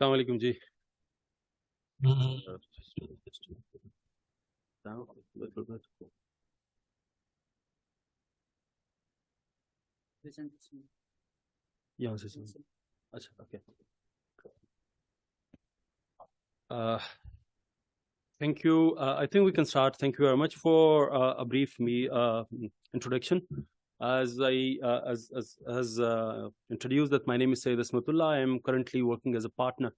Assalamu alaikum ji. Down a little bit. यहाँ से सुन. अच्छा, okay. Thank you. I think we can start. Thank you very much for a brief introduction. As I introduced that my name is Syed Asmat Ullah. I am currently working as a partner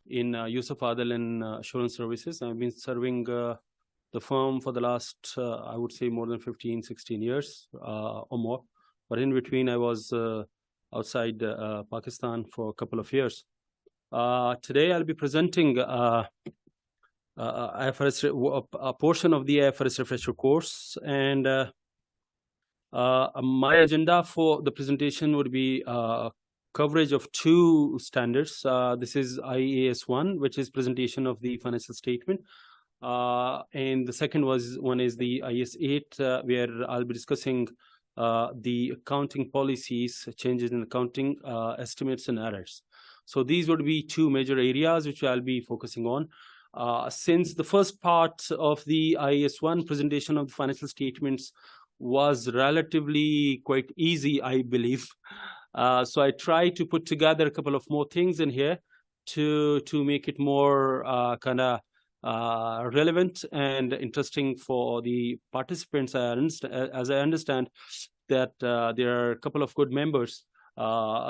in Yusuf Adil and Assurance Services. I've been serving the firm for the last, I would say, more than 15, 16 years or more. But in between, I was outside Pakistan for a couple of years. Today, I'll be presenting IFRS, a portion of the IFRS refresher course, and my agenda for the presentation would be coverage of two standards. This is IAS 1, which is presentation of the financial statement, and the second one is the IAS 8, where I'll be discussing the accounting policies, changes in accounting estimates and errors. So these would be two major areas which I'll be focusing on. Since the first part of the IAS 1 presentation of the financial statements was relatively quite easy, I believe. So I try to put together a couple of more things in here to make it more relevant and interesting for the participants. As I understand that there are a couple of good members,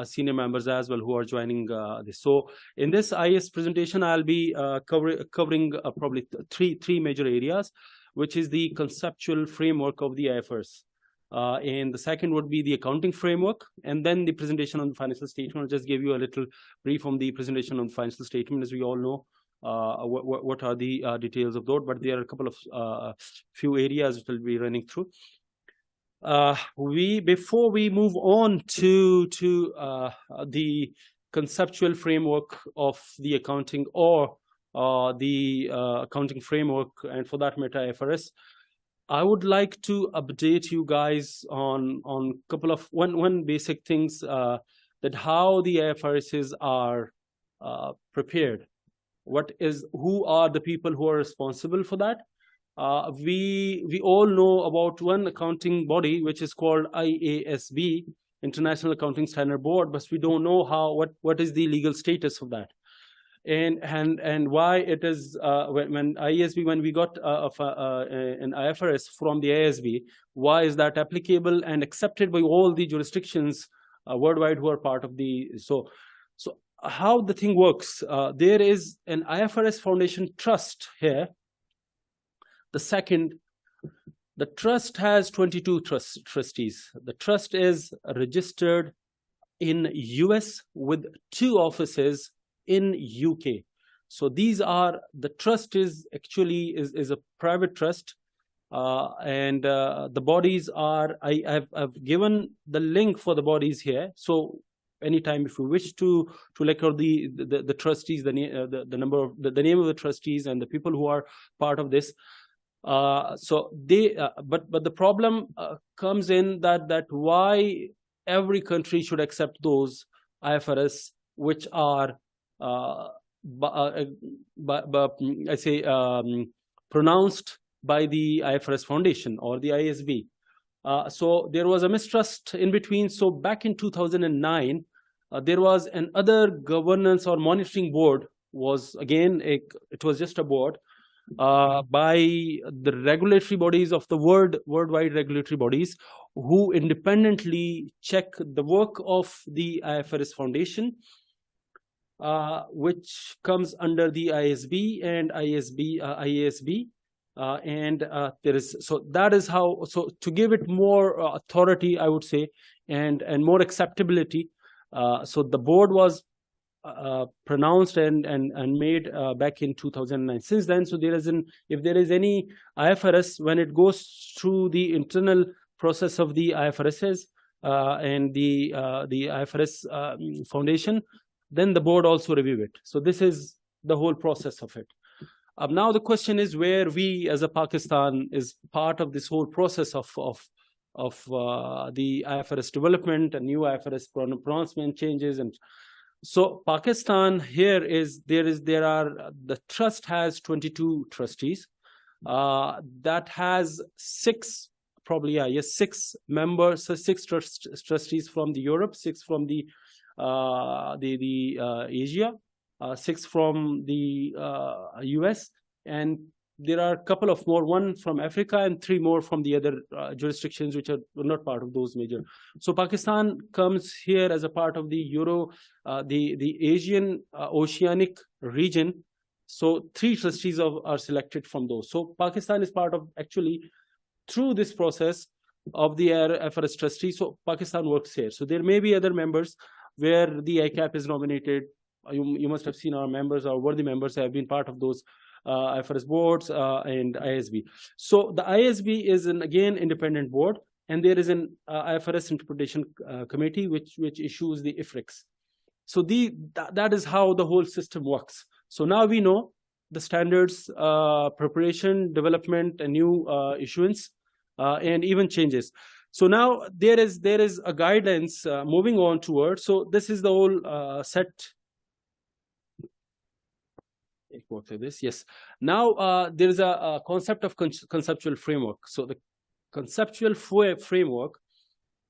senior members as well, who are joining this. So in this IAS presentation, I'll be covering probably three major areas, which is the conceptual framework of the IFRS. And the second would be the accounting framework, and then the presentation on the financial statement. I'll just give you a little brief on the presentation on the financial statement. As we all know, what are the details of those, but there are a couple of few areas which we'll be running through. Before we move on to the conceptual framework of the accounting or the accounting framework, and for that matter IFRS, I would like to update you guys on couple of one basic things, that how the IFRSs are prepared. Who are the people who are responsible for that? We all know about one accounting body which is called IASB, International Accounting Standard Board, but we don't know what is the legal status of that, and why it is when we got an IFRS from the IASB, why is that applicable and accepted by all the jurisdictions worldwide who are part of the so how the thing works. There is an IFRS Foundation Trust here. The trust has 22 trustees. The trust is registered in US with 2 offices in UK. So these are, the trust is actually is a private trust, and the bodies are, I've given the link for the bodies here. So anytime if you wish to record the trustees, the name of the trustees and the people who are part of this. So they but the problem comes in that why every country should accept those IFRS which are pronounced by the IFRS Foundation or the IASB. So there was a mistrust in between. So back in 2009, there was another governance or monitoring board. Was again it was just a board by the regulatory bodies of the worldwide regulatory bodies, who independently check the work of the IFRS Foundation, which comes under the IASB and IASB, and there is, so that is how, so to give it more authority, I would say, and more acceptability. So the board was pronounced and made back in 2009. Since then, so if there is any IFRS, when it goes through the internal process of the IFRSs and the IFRS Foundation, then the board also review it. So this is the whole process of it. Now the question is where we as a Pakistan is part of this whole process of the IFRS development and new IFRS pronouncement changes. And So Pakistan here the trust has 22 trustees. That has six members, so six trustees from the Europe, six from the Asia, six from the US, and there are a couple of more, one from Africa and three more from the other jurisdictions which are not part of those major. So Pakistan comes here as a part of the the Asian Oceanic region. So three trustees are selected from those. So Pakistan is part of, actually, through this process of the IFRS trustee. So Pakistan works here. So there may be other members where the ICAP is nominated. You must have seen our members, our worthy members have been part of those IFRS boards and ISB. So the ISB is again independent board, and there is an IFRS interpretation committee which issues the IFRS. So that is how the whole system works. So now we know the standards, preparation, development, and new issuance, and even changes. So now there is a guidance moving on towards. So this is the whole set. Yes. Now there is a concept of conceptual framework. So the conceptual framework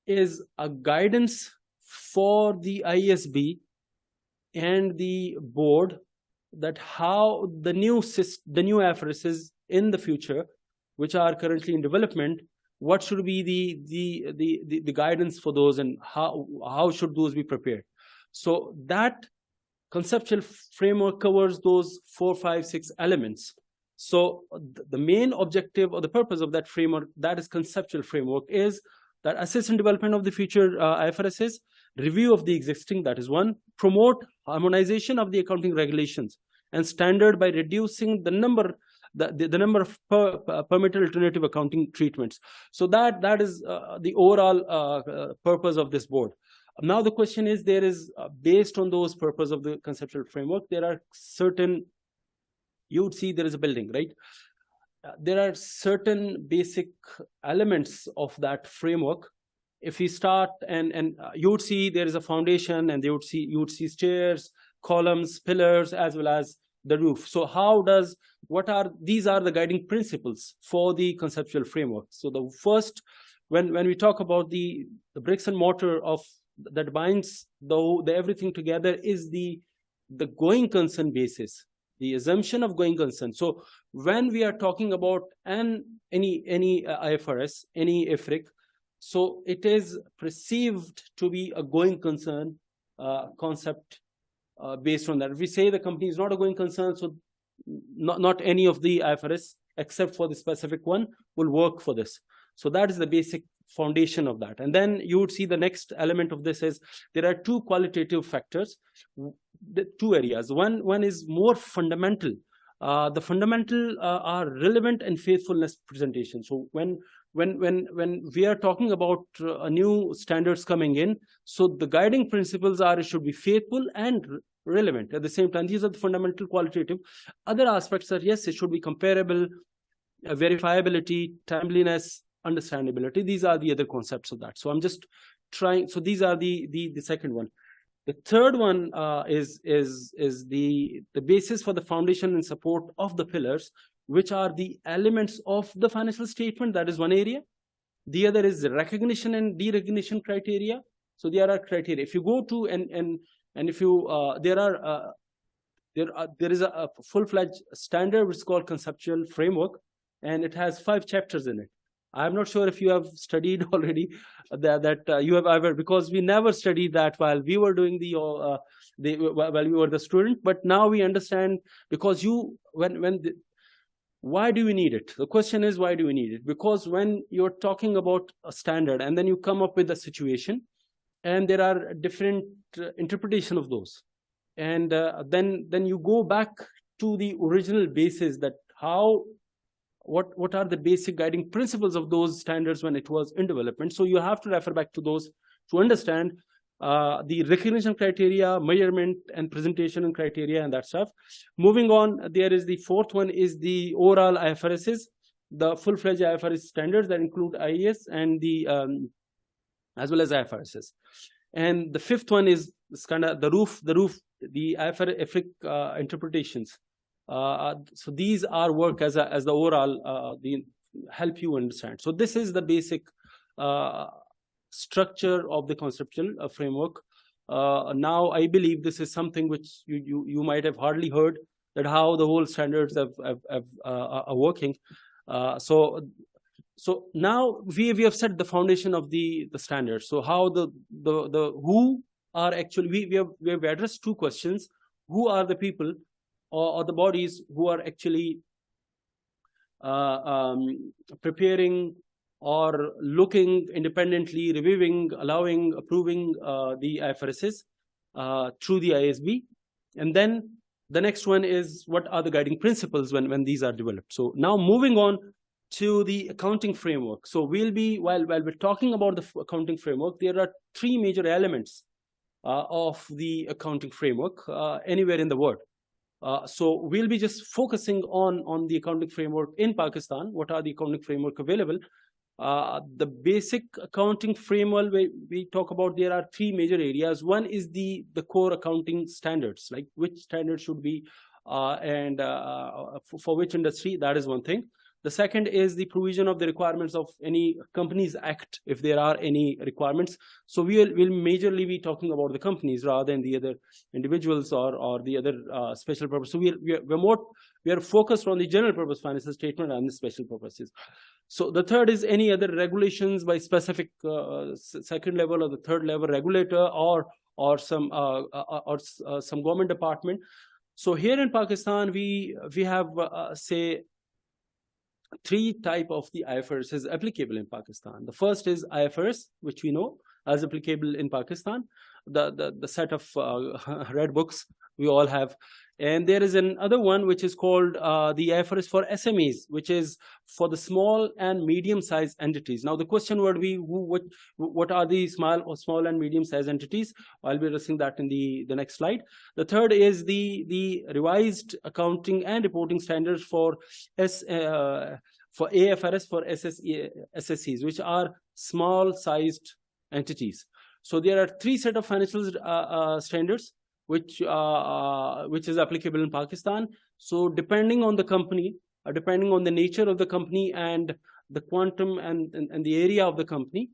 is a guidance for the ISB and the board, that how the new IFRSs in the future, which are currently in development, what should be the guidance for those, and how should those be prepared. So that conceptual framework covers those 4, 5, 6 elements. So the main objective or the purpose of that framework, that is conceptual framework, is that assess and development of the future IFRSs, review of the existing, that is one, promote harmonization of the accounting regulations and standard by reducing the number of permitted alternative accounting treatments. So that is the overall purpose of this board. Now the question is, there is based on those purpose of the conceptual framework, there are certain, you would see there is a building, right? There are certain basic elements of that framework. If we start, and you would see there is a foundation, and you would see stairs, columns, pillars, as well as the roof. So these are the guiding principles for the conceptual framework. So the first, when we talk about the bricks and mortar that binds the everything together, is the going concern basis, the assumption of going concern. So when we are talking about any IFRS, any IFRIC, so it is perceived to be a going concern concept based on that. If we say the company is not a going concern, so not any of the IFRS except for the specific one will work for this. So that is the basic foundation of that. And then you would see the next element of this is there are two qualitative factors, the two areas. One is more fundamental. The fundamental are relevant and faithfulness presentation. So when we are talking about new standards coming in, so the guiding principles are it should be faithful and relevant at the same time. These are the fundamental qualitative. Other aspects are, yes, it should be comparable, verifiability, timeliness, understandability. These are the other concepts of that. So I'm just trying. So these are the second one. The third one is the basis for the foundation and support of the pillars, which are the elements of the financial statement. That is one area. The other is the recognition and derecognition criteria. So there are criteria. If you go to and if you there is a full-fledged standard which is called conceptual framework, and it has 5 chapters in it. I'm not sure if you have studied already that you have ever, because we never studied that while we were doing while we were the student. But now we understand, because why do we need it? The question is, why do we need it? Because when you're talking about a standard and then you come up with a situation, and there are different interpretation of those, and then you go back to the original basis, that what are the basic guiding principles of those standards when it was in development. So you have to refer back to those to understand the recognition criteria, measurement and presentation and criteria, and that stuff. Moving on, there is the fourth one is the overall IFRSs, the full-fledged IFRS standards that include IAS and the as well as IFRSs. And the fifth one is this kind of the IFRS interpretations. So these are work as the overall the help you understand. So this is the basic structure of the conceptual framework. Now I believe this is something which you might have hardly heard, that how the whole standards are working. So now we have set the foundation of the standards. So how the who are actually, we have addressed two questions: who are the people or the bodies who are actually preparing or looking independently, reviewing, allowing, approving the IFRSs through the ISB. And then the next one is, what are the guiding principles when these are developed? So now moving on to the accounting framework. So we'll be, while we're talking about the accounting framework, there are three major elements of the accounting framework anywhere in the world. So we'll be just focusing on the accounting framework in Pakistan. What are the accounting framework available? The basic accounting framework we talk about, there are three major areas. One is the core accounting standards, like which standards should be and for which industry. That is one thing. The second is the provision of the requirements of any Companies Act, if there are any requirements. So we'll majorly be talking about the companies rather than the other individuals or the other special purpose. So we are focused on the general purpose financial statement and the special purposes. So the third is any other regulations by specific second level or the third level regulator or some government department. So here in Pakistan, we have say three type of the IFRS is applicable in Pakistan. The first is IFRS, which we know as applicable in Pakistan, the set of red books we all have. And there is another one which is called the IFRS for SMEs, which is for the small and medium-sized entities. Now the question would be, what are the small and medium-sized entities? I'll be addressing that in the next slide. The third is the revised accounting and reporting standards for AFRS for SSEs, which are small-sized entities. So there are three set of financial standards which is applicable in Pakistan. So depending on the company, depending on the nature of the company and the quantum and the area of the company,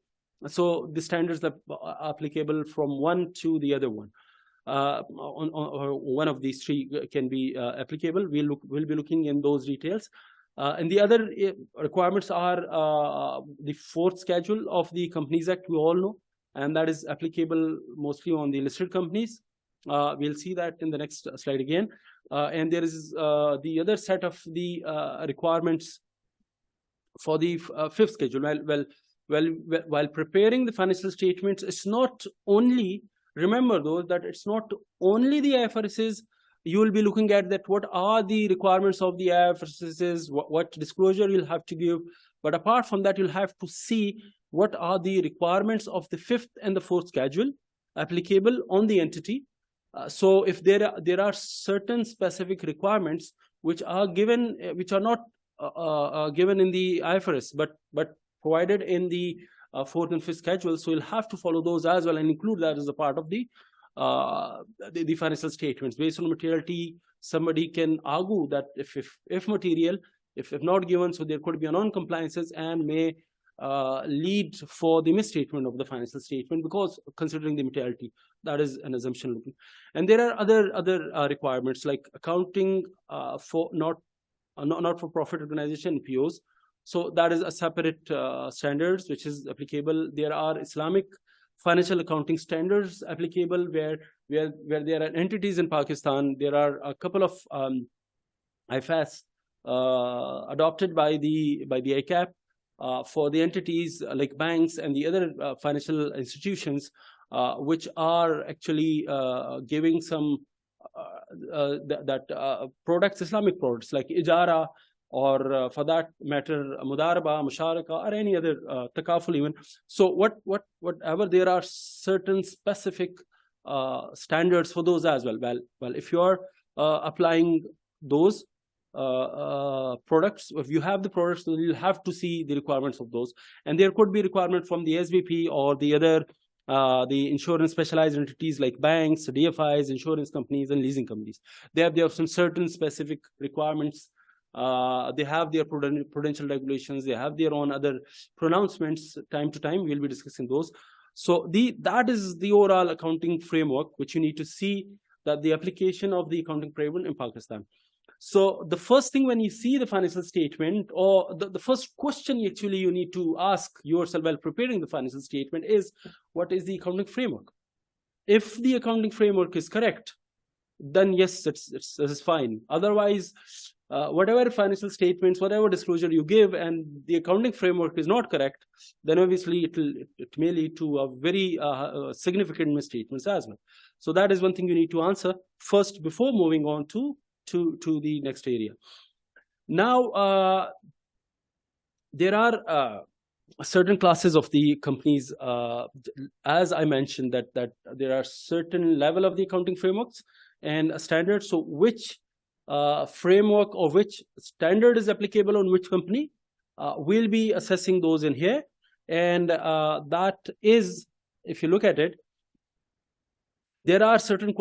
so the standards are applicable from one to the other one. One of these three can be applicable. We'll be looking in those details. And the other requirements are the fourth schedule of the Companies Act, we all know, and that is applicable mostly on the listed companies. We'll see that in the next slide again. And there is the other set of the requirements for the fifth schedule. While preparing the financial statements, it's not only, remember though, that it's not only the IFRSs you will be looking at, that what are the requirements of the IFRSs, what disclosure you'll have to give. But apart from that, you'll have to see what are the requirements of the fifth and the fourth schedule applicable on the entity. So if there are certain specific requirements which are given, which are not given in the IFRS, but provided in the fourth and fifth schedule, so you'll have to follow those as well and include that as a part of the financial statements. Based on materiality, somebody can argue that if material, if not given, so there could be a non-compliances and may lead for the misstatement of the financial statement, because considering the materiality, that is an assumption looking. And there are other requirements like accounting for not for profit organization, POs. So that is a separate standards which is applicable. There are Islamic financial accounting standards applicable where there are entities in Pakistan. There are a couple of IFRS adopted by the ICAP for the entities like banks and the other financial institutions, which are actually giving some products, Islamic products like ijara, or for that matter, mudaraba, musharaka, or any other takaful even. So whatever, there are certain specific standards for those as well. Well, if you are applying those products, if you have the products, then you'll have to see the requirements of those. And there could be requirement from the SBP or the other the insurance specialized entities like banks, DFIs, insurance companies, and leasing companies. They have some certain specific requirements. They have their prudential regulations. They have their own other pronouncements. Time to time, we'll be discussing those. So that is the overall accounting framework, which you need to see that the application of the accounting framework in Pakistan. So the first thing when you see the financial statement, or the first question actually you need to ask yourself while preparing the financial statement is, what is the accounting framework? If the accounting framework is correct, then yes, it's fine. Otherwise, whatever financial statements, whatever disclosure you give, and the accounting framework is not correct, then obviously it may lead to a very significant misstatements as well. So that is one thing you need to answer first before moving on to the next area. Now, there are certain classes of the companies, as I mentioned, that there are certain level of the accounting frameworks and standards. So which framework or which standard is applicable on which company, we'll be assessing those in here. And that is, if you look at it, there are certain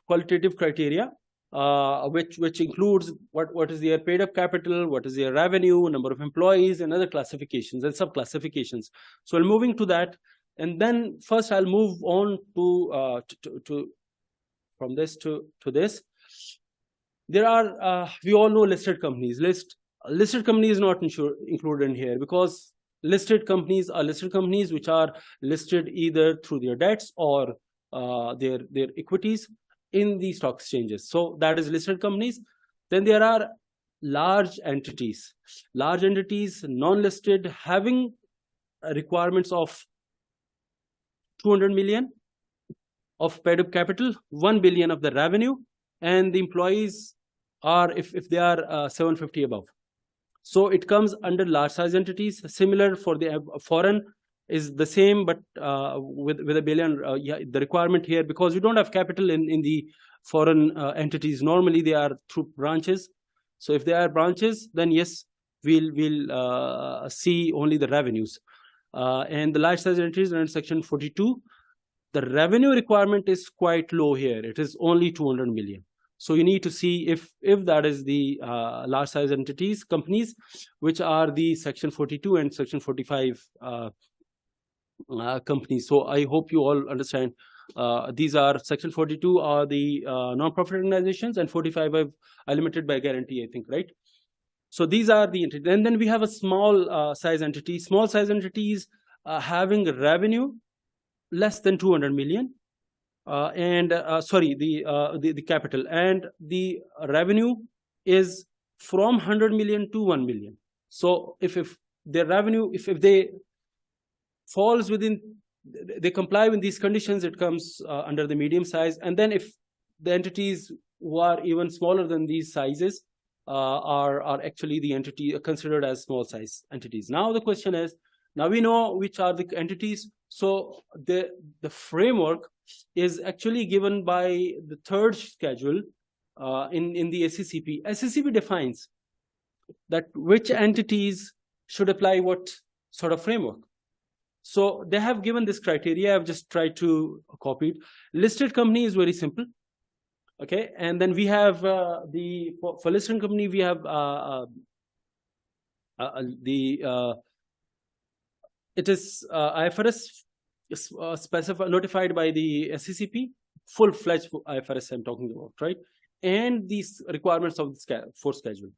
qualitative criteria, which includes what is their paid up capital, what is their revenue, number of employees, and other classifications and sub classifications. So I'm moving to that, and then first I'll move on to from this to this. There are we all know listed companies. Listed company is not included in here, because listed companies are listed companies which are listed either through their debts or their equities in the stock exchanges. So that is listed companies. Then there are large entities, non-listed, having requirements of 200 million of paid up capital, 1 billion of the revenue, and the employees are, if they are 750 above. So it comes under large size entities. Similar for the foreign is the same, but with a billion. Yeah, the requirement here, because you don't have capital in the foreign entities. Normally they are through branches. So if they are branches, then yes, we'll see only the revenues. And the large size entities under section 42, the revenue requirement is quite low here. It is only 200 million. So you need to see if that is the large size entities, companies, which are the section 42 and section 45 companies. So I hope you all understand. These are section 42 are the non-profit organizations, and 45 are limited by guarantee, I think, right? So these are the entities. And then we have a small size entity. Small size entities having revenue less than 200 million. Sorry, the capital, and the revenue is from 100 million to 1 million. So if their revenue, if they falls within, they comply with these conditions, it comes under the medium size. And then if the entities who are even smaller than these sizes are actually the entity considered as small size entities. Now the question is, now we know which are the entities. So the framework is actually given by the third schedule in the SCCP. SCCP defines that which entities should apply what sort of framework. So they have given this criteria. I've just tried to copy it. Listed company is very simple. Okay, and then we have for listed company we have it is IFRS notified by the SCCP, full-fledged IFRS I'm talking about, right? And these requirements of the fourth schedule.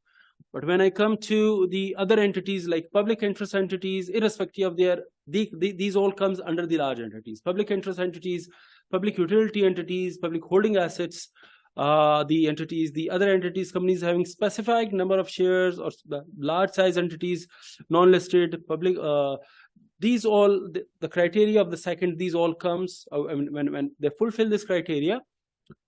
But when I come to the other entities like public interest entities, irrespective of their, these all comes under the large entities. Public interest entities, public utility entities, public holding assets, the entities, the other entities, companies having specified number of shares, or the large size entities, non-listed, public, these all, the criteria of the second, these all comes when they fulfill this criteria.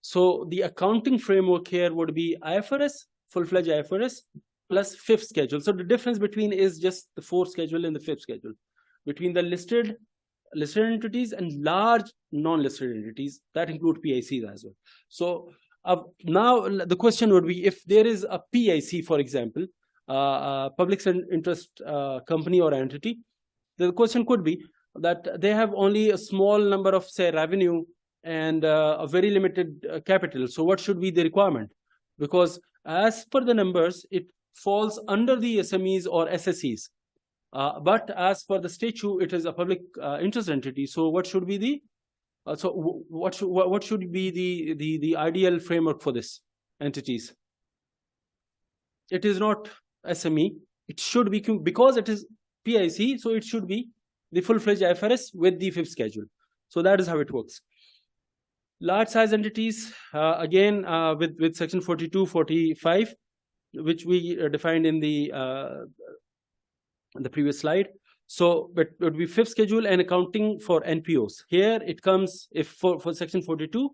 So the accounting framework here would be IFRS, full-fledged IFRS, plus fifth schedule. So the difference between is just the fourth schedule and the fifth schedule, between the listed entities and large non-listed entities that include PICs as well. So now the question would be, if there is a PIC, for example, public interest company or entity, the question could be, that they have only a small number of, say, revenue and a very limited capital. So what should be the requirement? Because as per the numbers, it falls under the SMEs or SSEs. But as per the statute, it is a public interest entity. So what should be the what should be the ideal framework for this entities? It is not SME. It should be, because it is PIC, so it should be the full-fledged IFRS with the fifth schedule. So that is how it works. Large size entities, again, with section 42, 45, which we defined in the previous slide. So it would be fifth schedule and accounting for NPOs. Here it comes, if for section 42,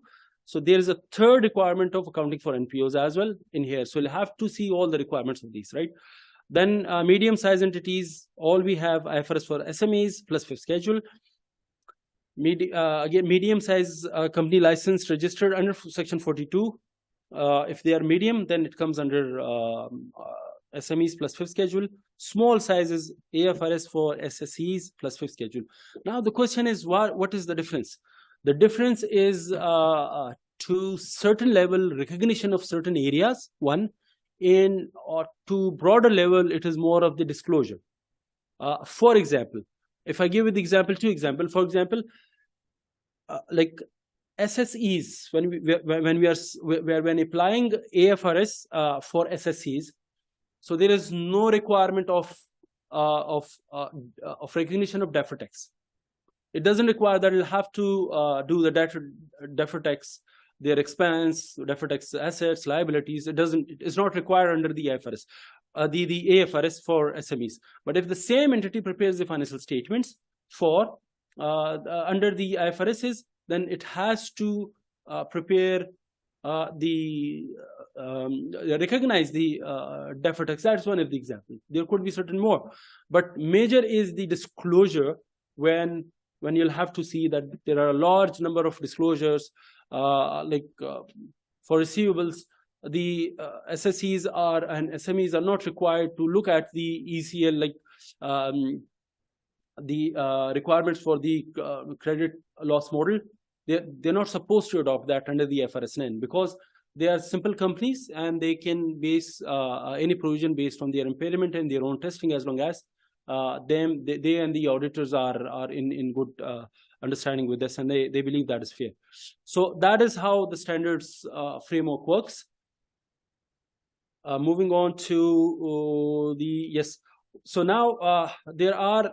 so there is a third requirement of accounting for NPOs as well in here. So you'll have to see all the requirements of these, right? Then medium-sized entities, all we have IFRS for SMEs plus fifth schedule. Again, medium-sized company license registered under section 42. If they are medium, then it comes under SMEs plus fifth schedule. Small sizes, IFRS for SSEs plus fifth schedule. Now the question is, what is the difference? The difference is to certain level recognition of certain areas, one, or to broader level, it is more of the disclosure. For example, if I give you the example, for example, like SSEs, when applying IFRS for SSEs, so there is no requirement of recognition of deferred tax. It doesn't require that you'll have to do the deferred tax, their expense, deferred tax assets, liabilities. It's not required under the IFRS, the IFRS for SMEs. But if the same entity prepares the financial statements for under the IFRSs, then it has to prepare recognize the deferred tax. That's one of the examples. There could be certain more, but major is the disclosure when you'll have to see that there are a large number of disclosures, for receivables, the SSEs and SMEs are not required to look at the ECL, like the requirements for the credit loss model. They're not supposed to adopt that under the IFRS 9 because they are simple companies and they can base any provision based on their impairment and their own testing, as long as they and the auditors are in good understanding with this, and they believe that is fair. So that is how the standards framework works. Moving on to so now there are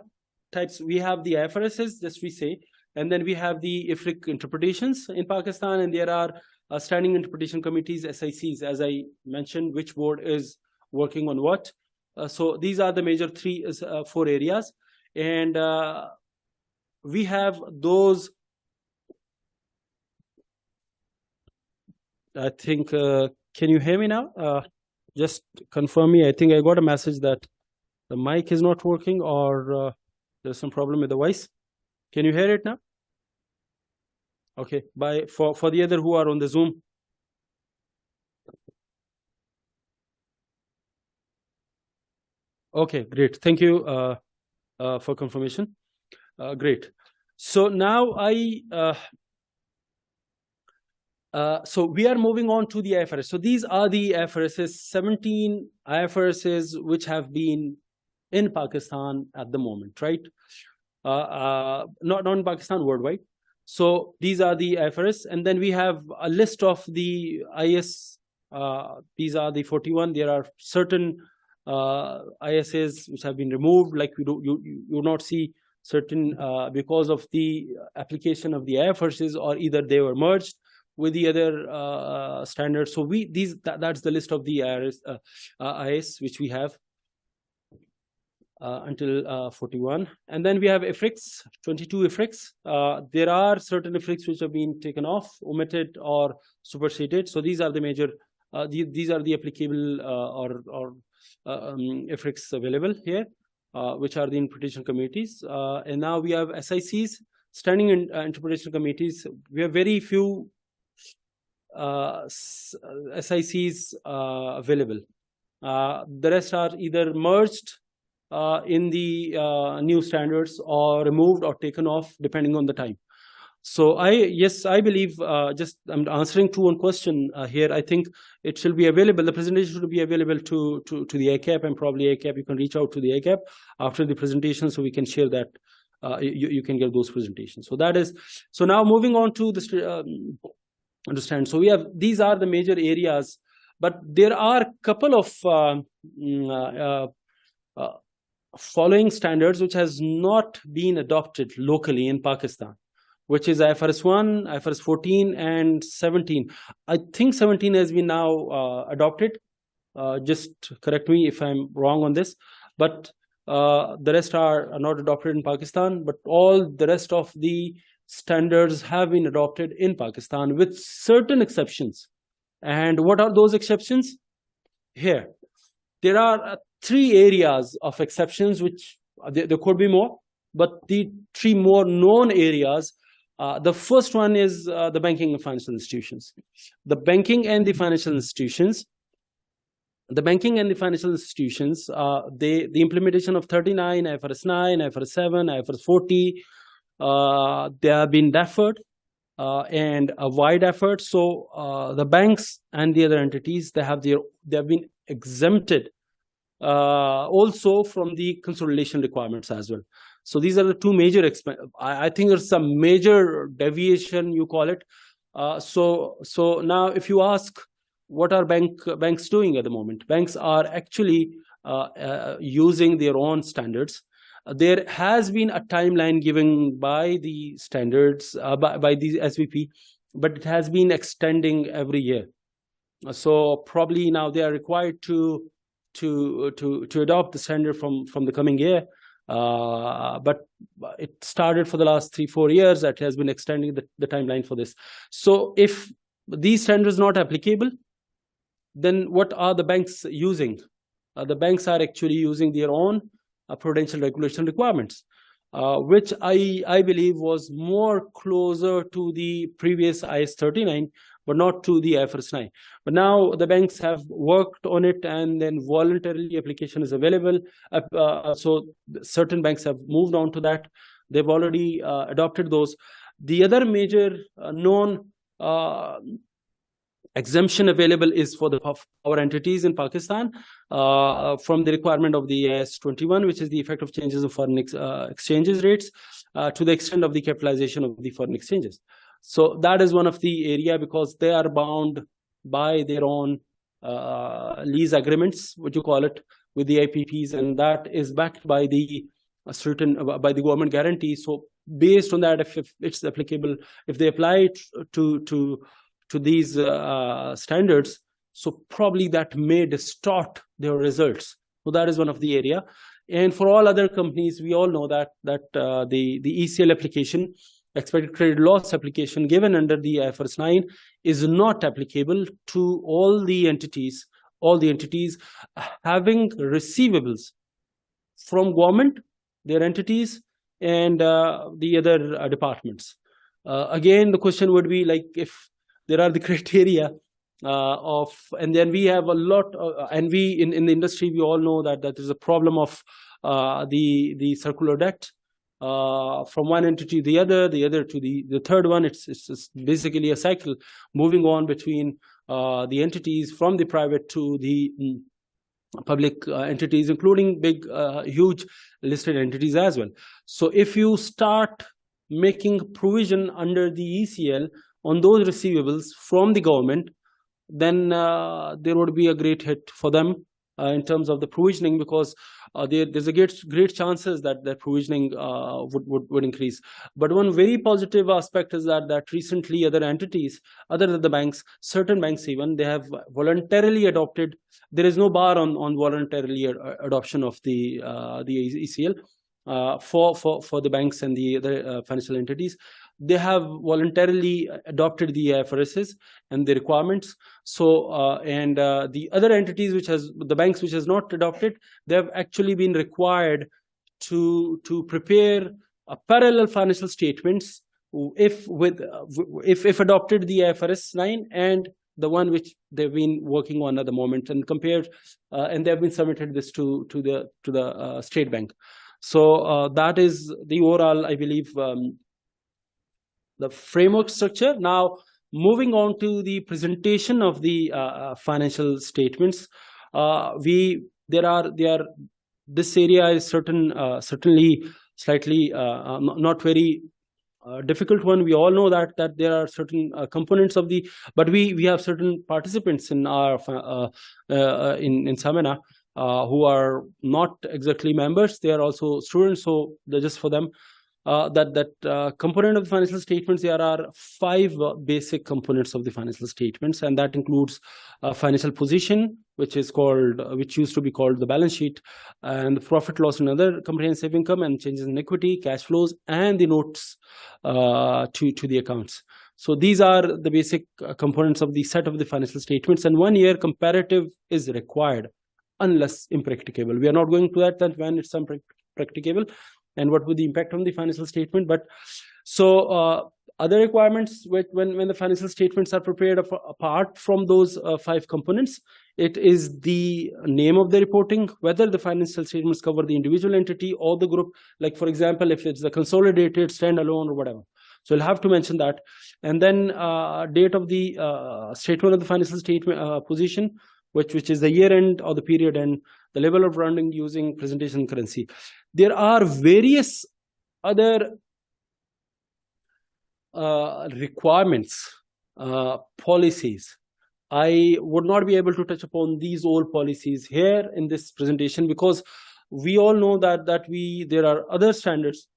types. We have the IFRSs, just we say, and then we have the IFRIC interpretations in Pakistan, and there are standing interpretation committees, SICs, as I mentioned, which board is working on what. So these are the major four areas, and we have those. I think, can you hear me now? Just confirm me. I think I got a message that the mic is not working, or there's some problem with the voice. Can you hear it now? Okay, for the other who are on the Zoom. Okay, great. Thank you for confirmation. Great. So now so we are moving on to the IFRS. So these are the IFRSs, 17 IFRSs which have been in Pakistan at the moment, right? Not in Pakistan, worldwide. So these are the IFRS, and then we have a list of the IS. These are the 41. There are certain ISAs which have been removed, like you not see certain because of the application of the IFRSs, or either they were merged with the other standards. So that's the list of the IS which we have until 41, and then we have IFRICs, 22 IFRICs. There are certain IFRICs which have been taken off, omitted, or superseded. So these are the major. These are the applicable or IFRICs available here, which are the interpretation committees. And now we have SICs, standing interpretation committees. We have very few SICs available. The rest are either merged in the new standards, or removed or taken off depending on the time. So yes, I believe, just I'm answering to one question here. I think it should be available. The presentation should be available to the ACAP, and probably ACAP, you can reach out to the ACAP after the presentation, so we can share that. You can get those presentations. So that is, so now moving on to the understand. So we have, these are the major areas, but there are a couple of following standards which has not been adopted locally in Pakistan, which is IFRS 1, IFRS 14, and 17. I think 17 has been now adopted. Just correct me if I'm wrong on this. But the rest are not adopted in Pakistan. But all the rest of the standards have been adopted in Pakistan, with certain exceptions. And what are those exceptions? Here, there are 3 areas of exceptions, which there could be more, but the 3 more known areas. The first one is the banking and financial institutions. The banking and the financial institutions. The banking and the financial institutions, the implementation of 39, IFRS 9, IFRS 7, IFRS 40, they have been deferred, and a wide effort. So the banks and the other entities, they have been exempted also from the consolidation requirements as well. So these are the 2 major I think there's some major deviation, you call it. So now if you ask, what are banks doing at the moment? Banks are actually using their own standards. There has been a timeline given by the standards, by the SVP, but it has been extending every year. So probably now they are required to adopt the standard from the coming year. But it started for the last 3-4 years. That has been extending the timeline for this. So if these standards not applicable, then what are the banks using? The banks are actually using their own prudential regulation requirements, which I believe was more closer to the previous IS 39, but not to the IFRS 9. But now the banks have worked on it, and then voluntarily application is available. So certain banks have moved on to that. They've already adopted those. The other major known exemption available is for our entities in Pakistan from the requirement of the IS 21, which is the effect of changes in foreign exchanges rates to the extent of the capitalization of the foreign exchanges. So that is one of the area, because they are bound by their own lease agreements, what you call it, with the IPPs, and that is backed by the by the government guarantee. So based on that, if it's applicable, if they apply it to these standards, so probably that may distort their results. So that is one of the area. And for all other companies, we all know that the ECL application, expected credit loss application, given under the IFRS 9 is not applicable to all the entities having receivables from government, their entities, and the other departments. Again, the question would be, like, if there are the criteria and then we have a lot and we in the industry, we all know that there's a problem of the circular debt from one entity to the other to the third one. It's basically a cycle moving on between the entities, from the private to the public entities, including big huge listed entities as well. So if you start making provision under the ECL on those receivables from the government, then there would be a great hit for them in terms of the provisioning, because there's a great chances that their provisioning would increase. But one very positive aspect is that recently other entities, other than the banks, certain banks even, they have voluntarily adopted. There is no bar on voluntarily adoption of the ECL for the banks and the other financial entities. They have voluntarily adopted the IFRSs and the requirements. So and the other entities, the banks which has not adopted, they have actually been required to prepare a parallel financial statements if adopted the IFRS 9 and the one which they've been working on at the moment, and compared, and they've been submitted this to the State Bank. So that is the overall, I believe, the framework structure. Now, moving on to the presentation of the financial statements, this area is certainly slightly not very difficult one. We all know that there are certain components of the, but we have certain participants in our in seminar who are not exactly members. They are also students, so just for them, that component of the financial statements, there are 5 basic components of the financial statements, and that includes financial position, which used to be called the balance sheet, and the profit, loss, and other comprehensive income, and changes in equity, cash flows, and the notes to the accounts. So these are the basic components of the set of the financial statements, and 1 year comparative is required unless impracticable. We are not going to that when it's impracticable and what would the impact on the financial statement. But so other requirements, when the financial statements are prepared apart from those 5 components, it is the name of the reporting, whether the financial statements cover the individual entity or the group. Like, for example, if it's the consolidated, standalone, or whatever, so you'll have to mention that. And then date of the statement of the financial statement position, which is the year end or the period end, the level of rounding using presentation currency. There are various other requirements, policies. I would not be able to touch upon these old policies here in this presentation, because we all know that there are other standards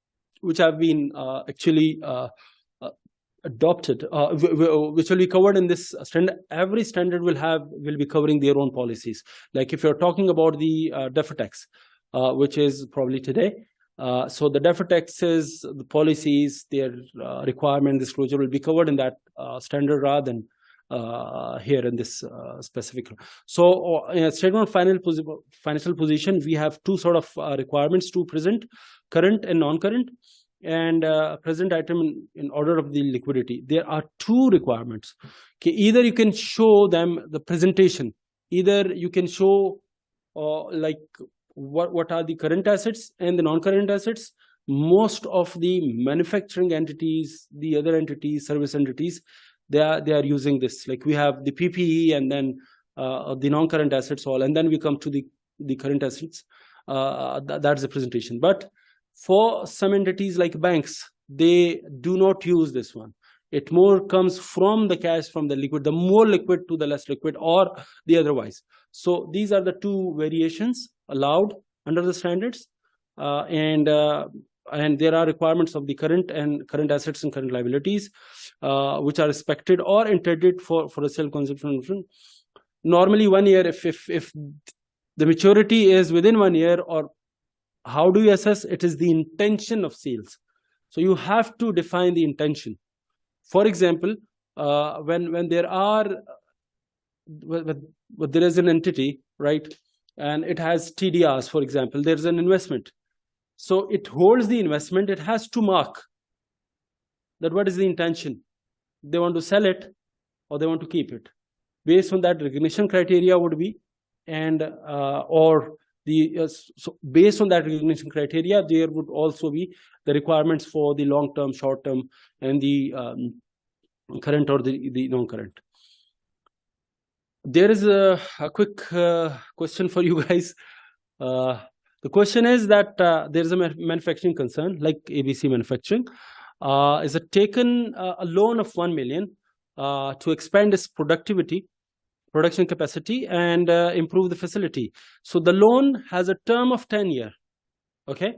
which have been actually adopted, which will be covered in this standard. Every standard will be covering their own policies. Like if you're talking about the deferred tax, which is probably today. So the deferred taxes, the policies, their requirement, disclosure will be covered in that standard rather than here in this specific. So statement of financial position, we have 2 sort of requirements to present: current and non-current, and present item in order of the liquidity. There are 2 requirements. Okay, either you can show them the presentation, either you can show like what are the current assets and the non-current assets. Most of the manufacturing entities, the other entities, service entities, they are using this. Like we have the PPE and then the non-current assets all, and then we come to the current assets. That's the presentation. But for some entities like banks, they do not use this one. It more comes from the cash, from the liquid, the more liquid to the less liquid, or the otherwise. So these are the 2 variations allowed under the standards, and there are requirements of the current assets and current liabilities, which are expected or intended for a self-consumption. Normally 1 year, if the maturity is within 1 year, or how do you assess? It is the intention of sales. So you have to define the intention. For example, when there is an entity, right, and it has TDRs, for example, there's an investment. So it holds the investment. It has to mark that what is the intention. They want to sell it or they want to keep it. Based on that, recognition criteria would be, and so based on that recognition criteria, there would also be the requirements for the long-term, short-term, and the current or the non-current. There is a quick question for you guys. The question is that there is a manufacturing concern, like ABC Manufacturing. Is it taken a loan of 1 million to expand its production capacity, and improve the facility. So the loan has a term of 10 years. Okay.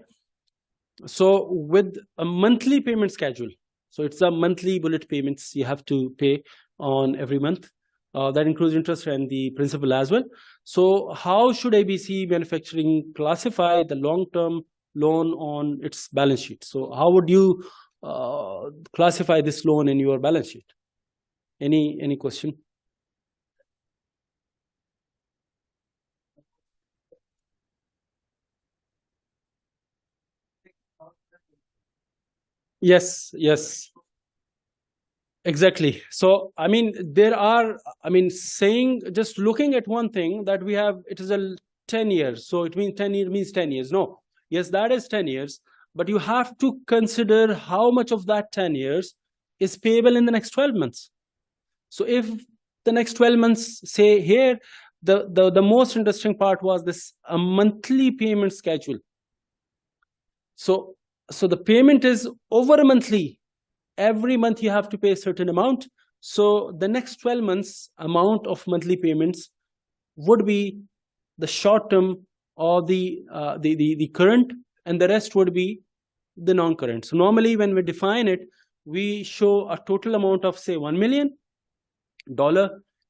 So with a monthly payment schedule. So it's a monthly bullet payments you have to pay on every month. That includes interest and the principal as well. So how should ABC Manufacturing classify the long-term loan on its balance sheet? So how would you classify this loan in your balance sheet? Any question? Yes. Exactly. So, I mean, there are, I mean, saying, just looking at one thing that we have, it is a 10 years. So it means 10 years means 10 years. No, yes, that is 10 years. But you have to consider how much of that 10 years is payable in the next 12 months. So if the next 12 months, say here, the most interesting part was this a monthly payment schedule. So the payment is over a monthly. Every month you have to pay a certain amount. So the next 12 months amount of monthly payments would be the short term or the current, and the rest would be the non-current. So normally when we define it, we show a total amount of say $1 million,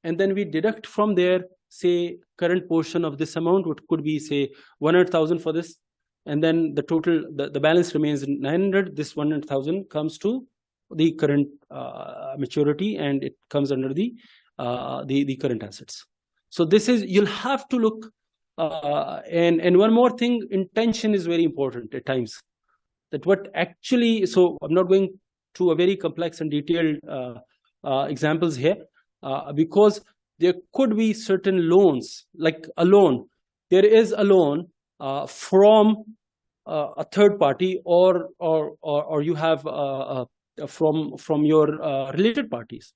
and then we deduct from there, say, current portion of this amount, which could be say 100,000 for this, and then the total, the balance remains 900. This 100,000 comes to the current maturity, and it comes under the current assets. So this is, you'll have to look, and one more thing, intention is very important at times, that what actually, so I'm not going to a very complex and detailed examples here, because there could be certain loans, like a loan. There is a loan from a third party, or you have from your related parties.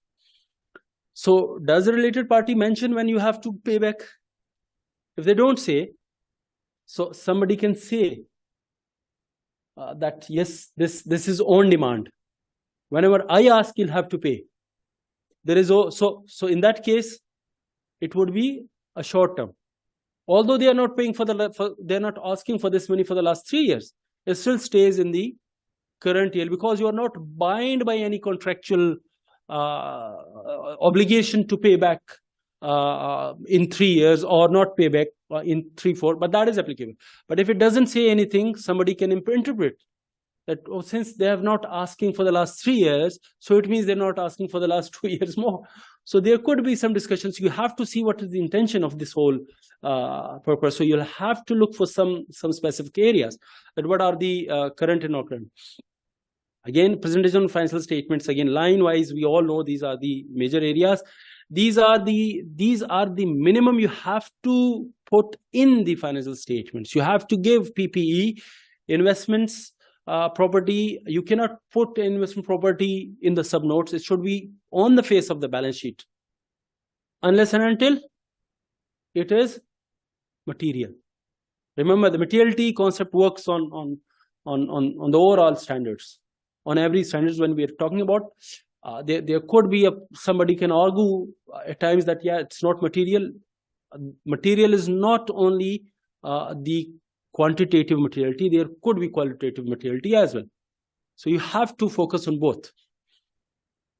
So does the related party mention when you have to pay back? If they don't say, so somebody can say that yes, this is on demand. Whenever I ask, you'll have to pay. There is so in that case, it would be a short term. Although they are not paying they're not asking for this money for the last 3 years, it still stays in the current year, because you are not bound by any contractual obligation to pay back in 3 years, or not pay back in 3-4, but that is applicable. But if it doesn't say anything, somebody can interpret that, oh, since they have not asking for the last 3 years, so it means they're not asking for the last 2 years more. So there could be some discussions. You have to see what is the intention of this whole purpose. So you'll have to look for some specific areas, that what are the current and non-current. Again, presentation of financial statements, again, line wise, we all know these are the major areas. These are the minimum you have to put in the financial statements. You have to give PPE, investments, property. You cannot put investment property in the sub notes. It should be on the face of the balance sheet, unless and until it is material. Remember, the materiality concept works on the overall standards, on every standards. When we are talking about, there could be somebody can argue at times that, yeah, it's not material. Material is not only the quantitative materiality, there could be qualitative materiality as well. So you have to focus on both.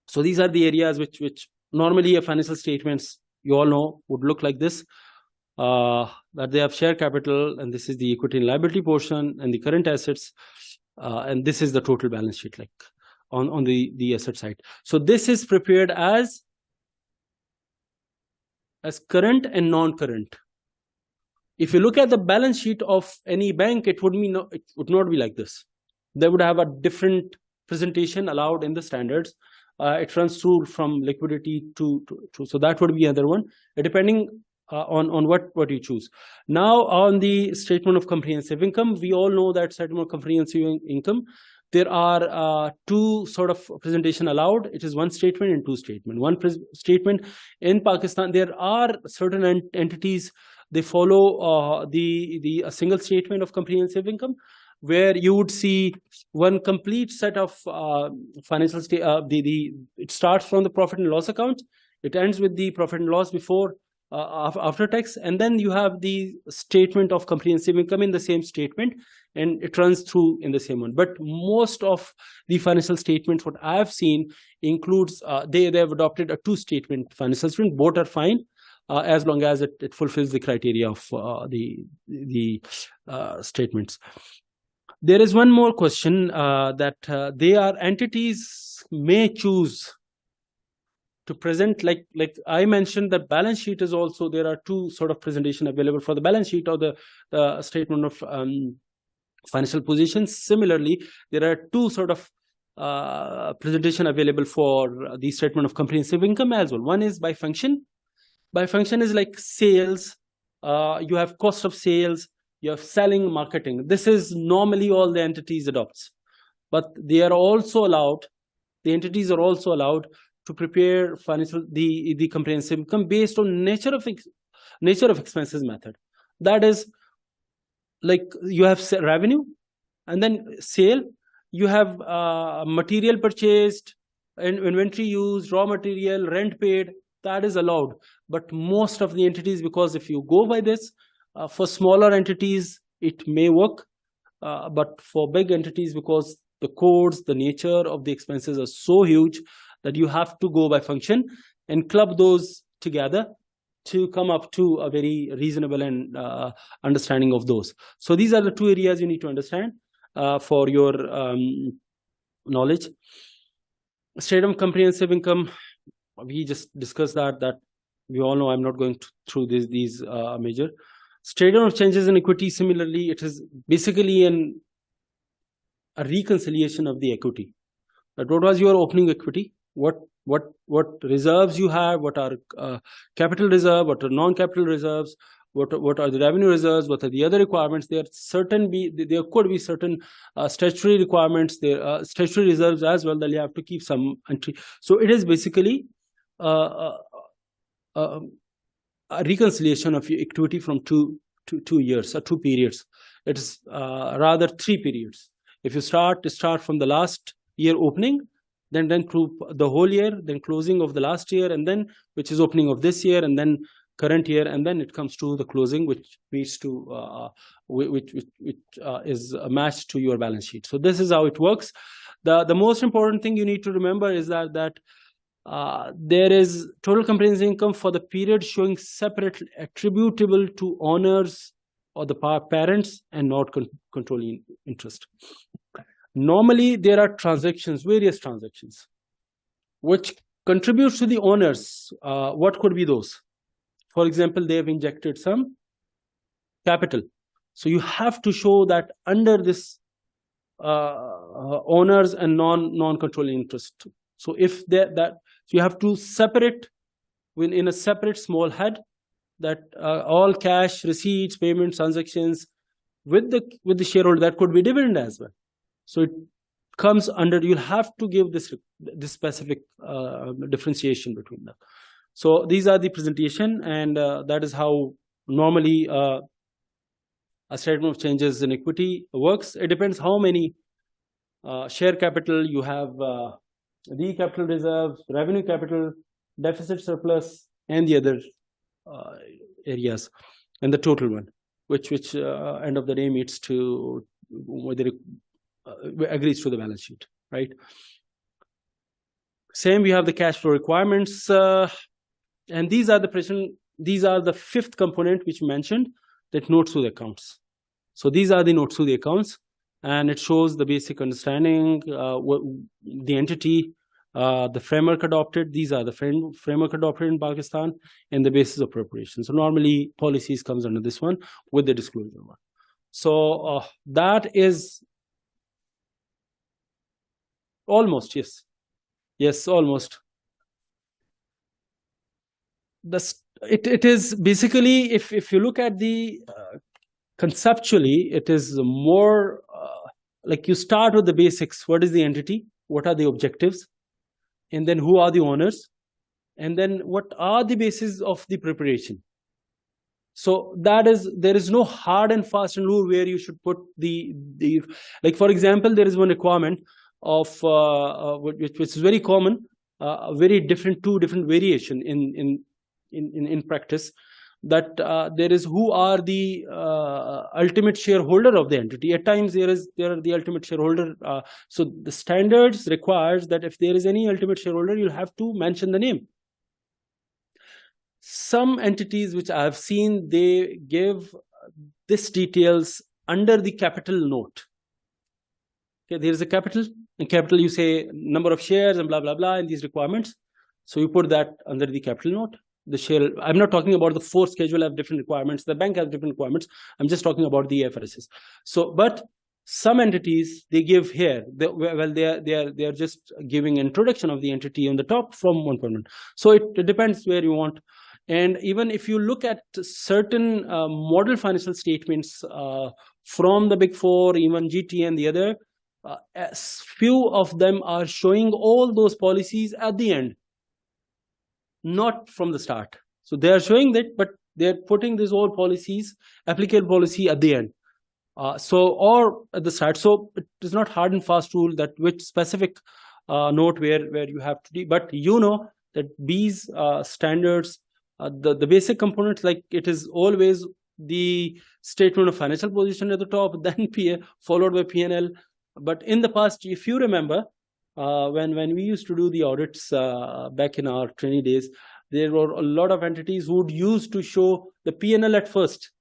So these are the areas which normally a financial statements, you all know, would look like this, that they have share capital, and this is the equity and liability portion, and the current assets, and this is the total balance sheet, like on the asset side. So this is prepared as current and non-current. If you look at the balance sheet of any bank, it would not be like this. They would have a different presentation allowed in the standards. It runs through from liquidity to so that would be another one, depending on what you choose. Now, on the statement of comprehensive income, we all know that statement of comprehensive income, there are two sort of presentation allowed. It is one statement and two statement. One statement in Pakistan, there are certain entities, they follow a single statement of comprehensive income, where you would see one complete set of financial it starts from the profit and loss account, it ends with the profit and loss before after tax, and then you have the statement of comprehensive income in the same statement, and it runs through in the same one. But most of the financial statements, what I have seen, includes they have adopted a two-statement financial statement. Both are fine, as long as it fulfills the criteria of the statements. There is one more question, that they are entities may choose to present, like I mentioned, the balance sheet is also, there are two sort of presentation available for the balance sheet or the statement of financial positions. Similarly, there are two sort of presentation available for the statement of comprehensive income as well. One is by function. By function is like sales. You have cost of sales. You have selling, marketing. This is normally all the entities adopts, but they are also allowed. The entities are also allowed to prepare the comprehensive income based on nature of expenses method. That is, like, you have revenue, and then sale. You have material purchased, and inventory used, raw material, rent paid. That is allowed. But most of the entities, because if you go by this, for smaller entities it may work, but for big entities, because the codes, the nature of the expenses are so huge that you have to go by function and club those together to come up to a very reasonable and understanding of those. So these are the two areas you need to understand for your knowledge. Statement of comprehensive income, we just discussed that we all know. I'm not going through these major. Statement of changes in equity, similarly, it is basically a reconciliation of the equity. But what was your opening equity? What reserves you have? What are capital reserve? What are non-capital reserves? What are the revenue reserves? What are the other requirements? There could be certain statutory requirements. There are statutory reserves as well that you have to keep some entry. So it is basically a reconciliation of your equity from two years or 2 periods. It is rather 3 periods. If you start from the last year opening, then through the whole year, then closing of the last year, and then which is opening of this year, and then current year, and then it comes to the closing, which leads to which is matched to your balance sheet. So this is how it works. The most important thing you need to remember is that there is total comprehensive income for the period showing separately attributable to owners or the parents and not controlling interest. Normally, there are transactions, various transactions, which contributes to the owners. What could be those? For example, they have injected some capital. So you have to show that under this owners and non-controlling interest. So if so you have to separate in a separate small head that all cash receipts, payments, transactions with the shareholder. That could be dividend as well. So it comes under, you'll have to give this specific differentiation between them. So these are the presentation, and that is how normally a statement of changes in equity works. It depends how many share capital you have, the capital reserves, revenue capital, deficit surplus, and the other areas, and the total one, which end of the day meets to whether it agrees to the balance sheet, right? Same, we have the cash flow requirements, and these are the fifth component which mentioned, that notes to the accounts. So these are the notes to the accounts, and it shows the basic understanding, what the entity, the framework adopted. These are the framework adopted in Pakistan, and the basis of preparation. So normally policies comes under this one with the disclosure one. So that is almost, yes, almost. It is basically, if you look at the conceptually, it is more like you start with the basics. What is the entity? What are the objectives? And then who are the owners? And then what are the bases of the preparation? So there is no hard and fast rule where you should put the like, for example, there is one requirement of which is very common, two different variation in practice, that there is who are the ultimate shareholder of the entity. At times there are the ultimate shareholder. So the standards requires that if there is any ultimate shareholder, you'll have to mention the name. Some entities which I have seen, they give this details under the capital note. Okay, there is a capital. In capital, you say number of shares and blah blah blah, and these requirements. So you put that under the capital note. The share. I'm not talking about the fourth schedule have different requirements. The bank has different requirements. I'm just talking about the IFRS. So, but some entities they give here. They are just giving introduction of the entity on the top from 1.1. So it depends where you want. And even if you look at certain model financial statements from the Big Four, even GT and the other, few of them are showing all those policies at the end, not from the start. So they are showing that, but they're putting these all policies, applicable policy at the end. Or at the start. So it is not hard and fast rule that which specific note where you have to do, but you know that these standards, the basic components, like it is always the statement of financial position at the top, then PA followed by P&L. But in the past, if you remember, when we used to do the audits back in our training days, there were a lot of entities who would use to show the P&L at first,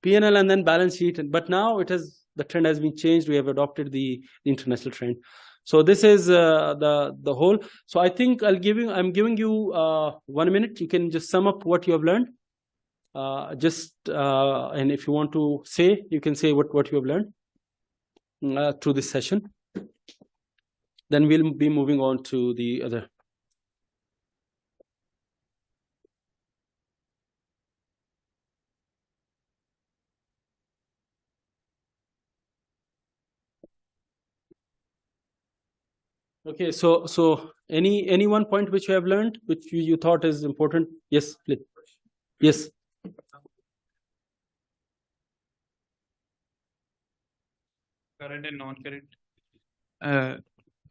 P&L and then balance sheet. But now the trend has been changed. We have adopted the international trend. So this is the whole. So I think I'm giving you 1 minute. You can just sum up what you have learned. And if you want to say, you can say what you have learned through this session. Then we'll be moving on to the other. Okay, so any one point which you have learned, which you thought is important? Yes, please. Yes. Current and non-current.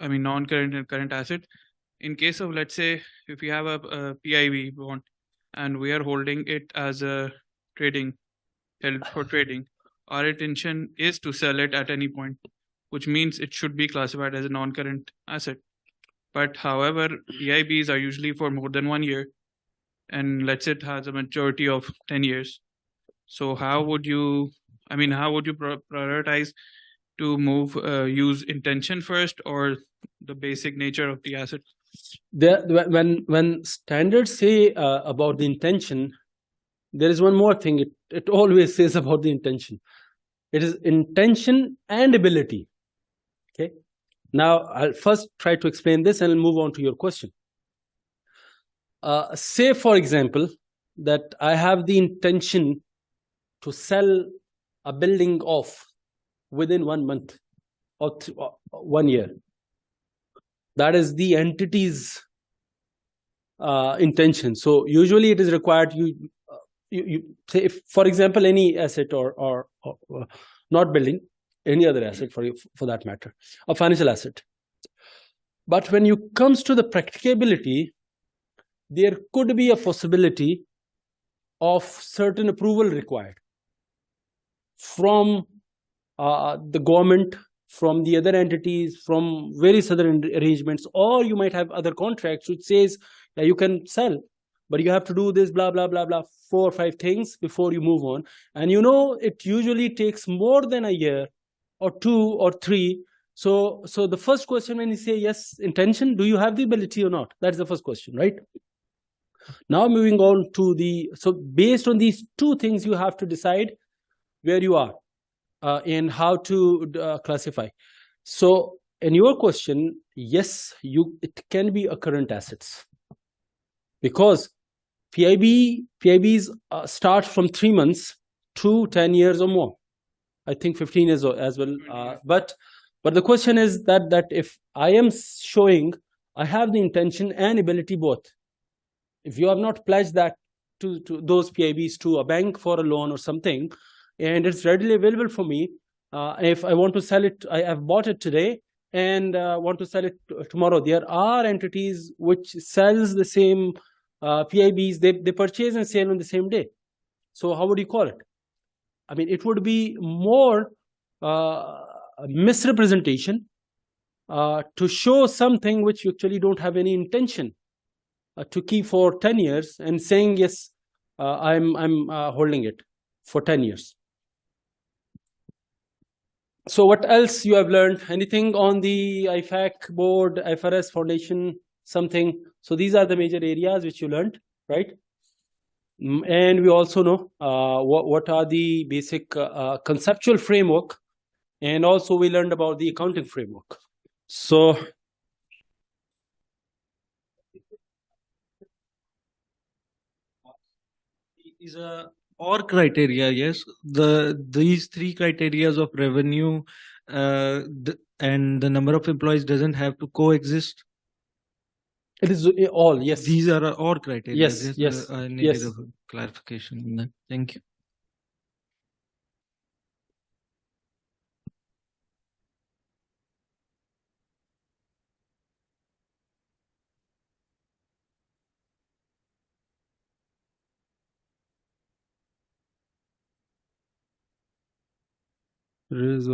Non-current and current asset. In case of, let's say, if we have a PIB bond and we are holding it as a held for trading, our intention is to sell it at any point, which means it should be classified as a non-current asset. But however, PIBs are usually for more than 1 year, and let's say it has a maturity of 10 years. So how would you prioritize to use intention first or the basic nature of the asset? When standards say about the intention, there is one more thing. It always says about the intention. It is intention and ability. Okay. Now I'll first try to explain this and I'll move on to your question. Say, for example, that I have the intention to sell a building off within 1 month or 1 year. That is the entity's intention. So usually it is required you say, if, for example, any asset or not building, any other asset for that matter, a financial asset. But when you comes to the practicability, there could be a possibility of certain approval required from the government, from the other entities, from various other arrangements, or you might have other contracts which says that you can sell, but you have to do this blah blah blah blah 4 or 5 things before you move on. And you know, it usually takes more than a year or 2 or 3. So the first question, when you say yes, intention, do you have the ability or not? That's the first question, right? Now moving on to so based on these 2 things, you have to decide where you are and how to classify. So in your question, yes, it can be a current assets, because PIBs start from 3 months to 10 years or more. I think 15 years as well. But the question is that if I am showing I have the intention and ability both, if you have not pledged that to those PIBs to a bank for a loan or something, and it's readily available for me, if I want to sell it, I have bought it today and want to sell it tomorrow. There are entities which sells the same PIBs, they purchase and sell on the same day. So how would you call it? I mean, it would be more misrepresentation to show something which you actually don't have any intention to keep for 10 years and saying, yes, I'm holding it for 10 years. So what else you have learned? Anything on the IFAC board, IFRS foundation, something? So these are the major areas which you learned, right? And we also know what are the basic conceptual framework And also we learned about the accounting framework. So is a or criteria, yes. These three criterias of revenue and the number of employees doesn't have to coexist. it is all, yes. These are or criteria. Yes, yes, I needed yes. a clarification on that. Thank you. It's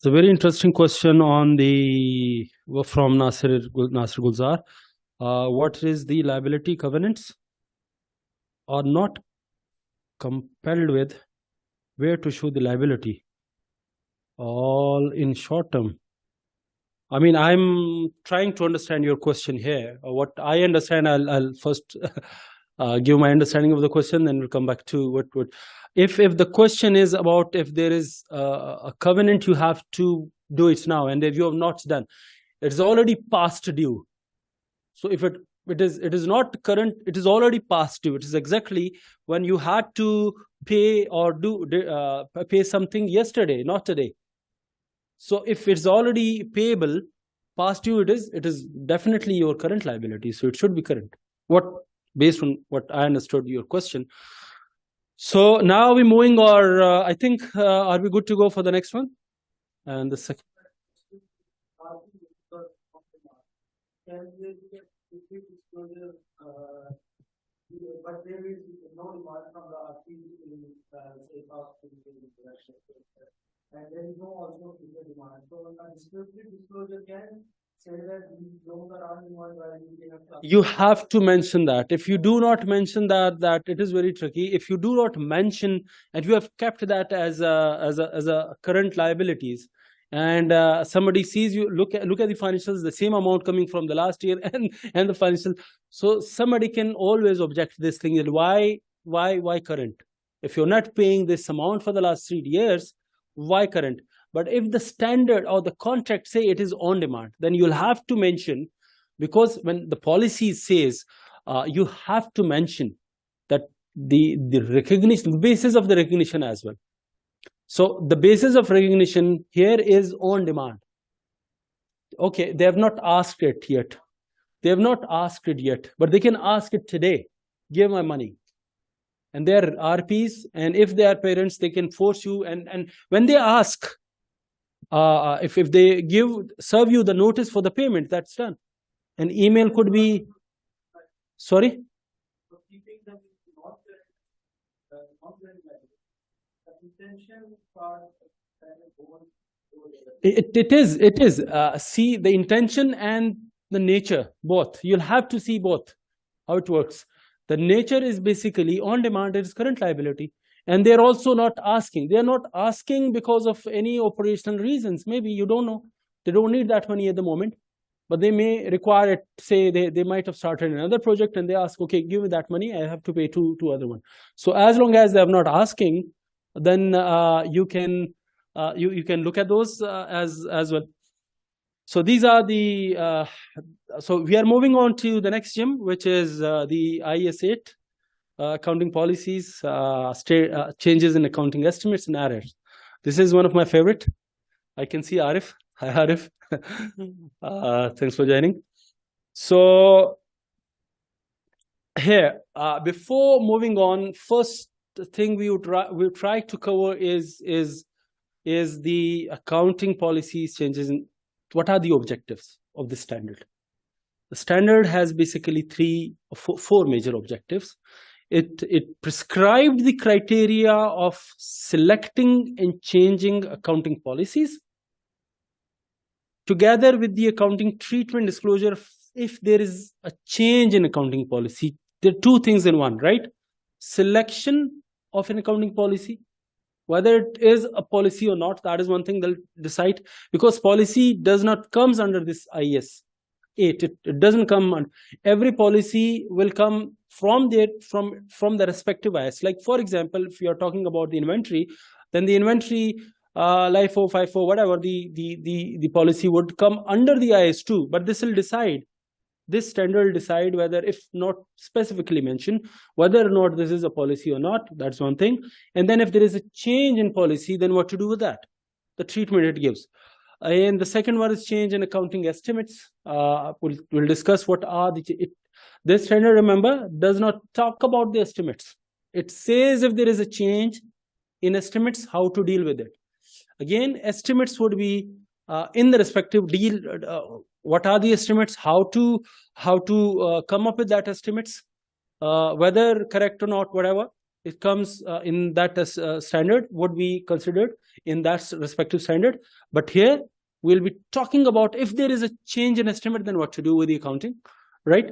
a very interesting question on the from Nasir Gulzar. What is the liability covenants are not compelled with, where to show the liability, all in short term. I mean, I'm trying to understand your question here. What I understand, I'll first give my understanding of the question, then we'll come back to what if the question is about if there is a covenant, you have to do it now, and if you have not done, it's already past due. So if it is not current, it is already past due. It is exactly when you had to pay or pay something yesterday, not today. So if it's already payable, past due, it is definitely your current liability. So it should be current. Based on what I understood your question. So now we're moving, or I think, are we good to go for the next one? And the second. But there is no demand from the RP and there is no also demand. So a descriptive disclosure can say that these loans are uninvolved. You have to mention that. If you do not mention that it is very tricky. If you do not mention, and you have kept that as a current liabilities, and somebody sees you look at the financials, the same amount coming from the last year and the financial, so somebody can always object this thing that why current? If you're not paying this amount for the last 3 years, why current? But if the standard or the contract say it is on demand, then you'll have to mention, because when the policy says you have to mention that the recognition, the basis of the recognition as well. So the basis of recognition here is on demand. Okay, they have not asked it yet. They have not asked it yet, but they can ask it today. Give my money. And they're RPs, and if they are parents, they can force you. And when they ask, if they serve you the notice for the payment, that's done. An email could be, sorry? It is. See the intention and the nature, both. You'll have to see both, how it works. The nature is basically on demand, it is current liability. And they're also not asking. They're not asking because of any operational reasons. Maybe you don't know. They don't need that money at the moment, but they may require it. Say they might have started another project and they ask, okay, give me that money. I have to pay two other one. So as long as they are not asking, then you can look at those as well. So these are the so we are moving on to the next gym, which is the IAS 8 accounting policies, changes in accounting estimates and errors. This is one of my favorite. I can see Arif. Hi Arif. Thanks for joining. So here, before moving on, first thing we would try to cover is the accounting policies changes in what are the objectives of the standard. The standard has basically four major objectives. It prescribed the criteria of selecting and changing accounting policies, together with the accounting treatment disclosure if there is a change in accounting policy. There are two things in one, right? Selection of an accounting policy Whether it is a policy or not, that is one thing they'll decide, because policy does not comes under this IS 8. It doesn't come on. Every policy will come from the respective IS. Like, for example, if you are talking about the inventory, then the inventory LIFO, FIFO, whatever, the policy would come under the IS 2, but this will decide. This standard will decide whether, if not specifically mentioned, whether or not this is a policy or not. That's one thing. And then if there is a change in policy, then what to do with that, the treatment it gives. And the second one is change in accounting estimates. We'll discuss what are this standard, remember, does not talk about the estimates. It says if there is a change in estimates, how to deal with it. Again, estimates would be in the respective deal. What are the estimates? How to come up with that estimates, whether correct or not, whatever it comes in that standard would be considered in that respective standard. But here we'll be talking about if there is a change in estimate, then what to do with the accounting, right?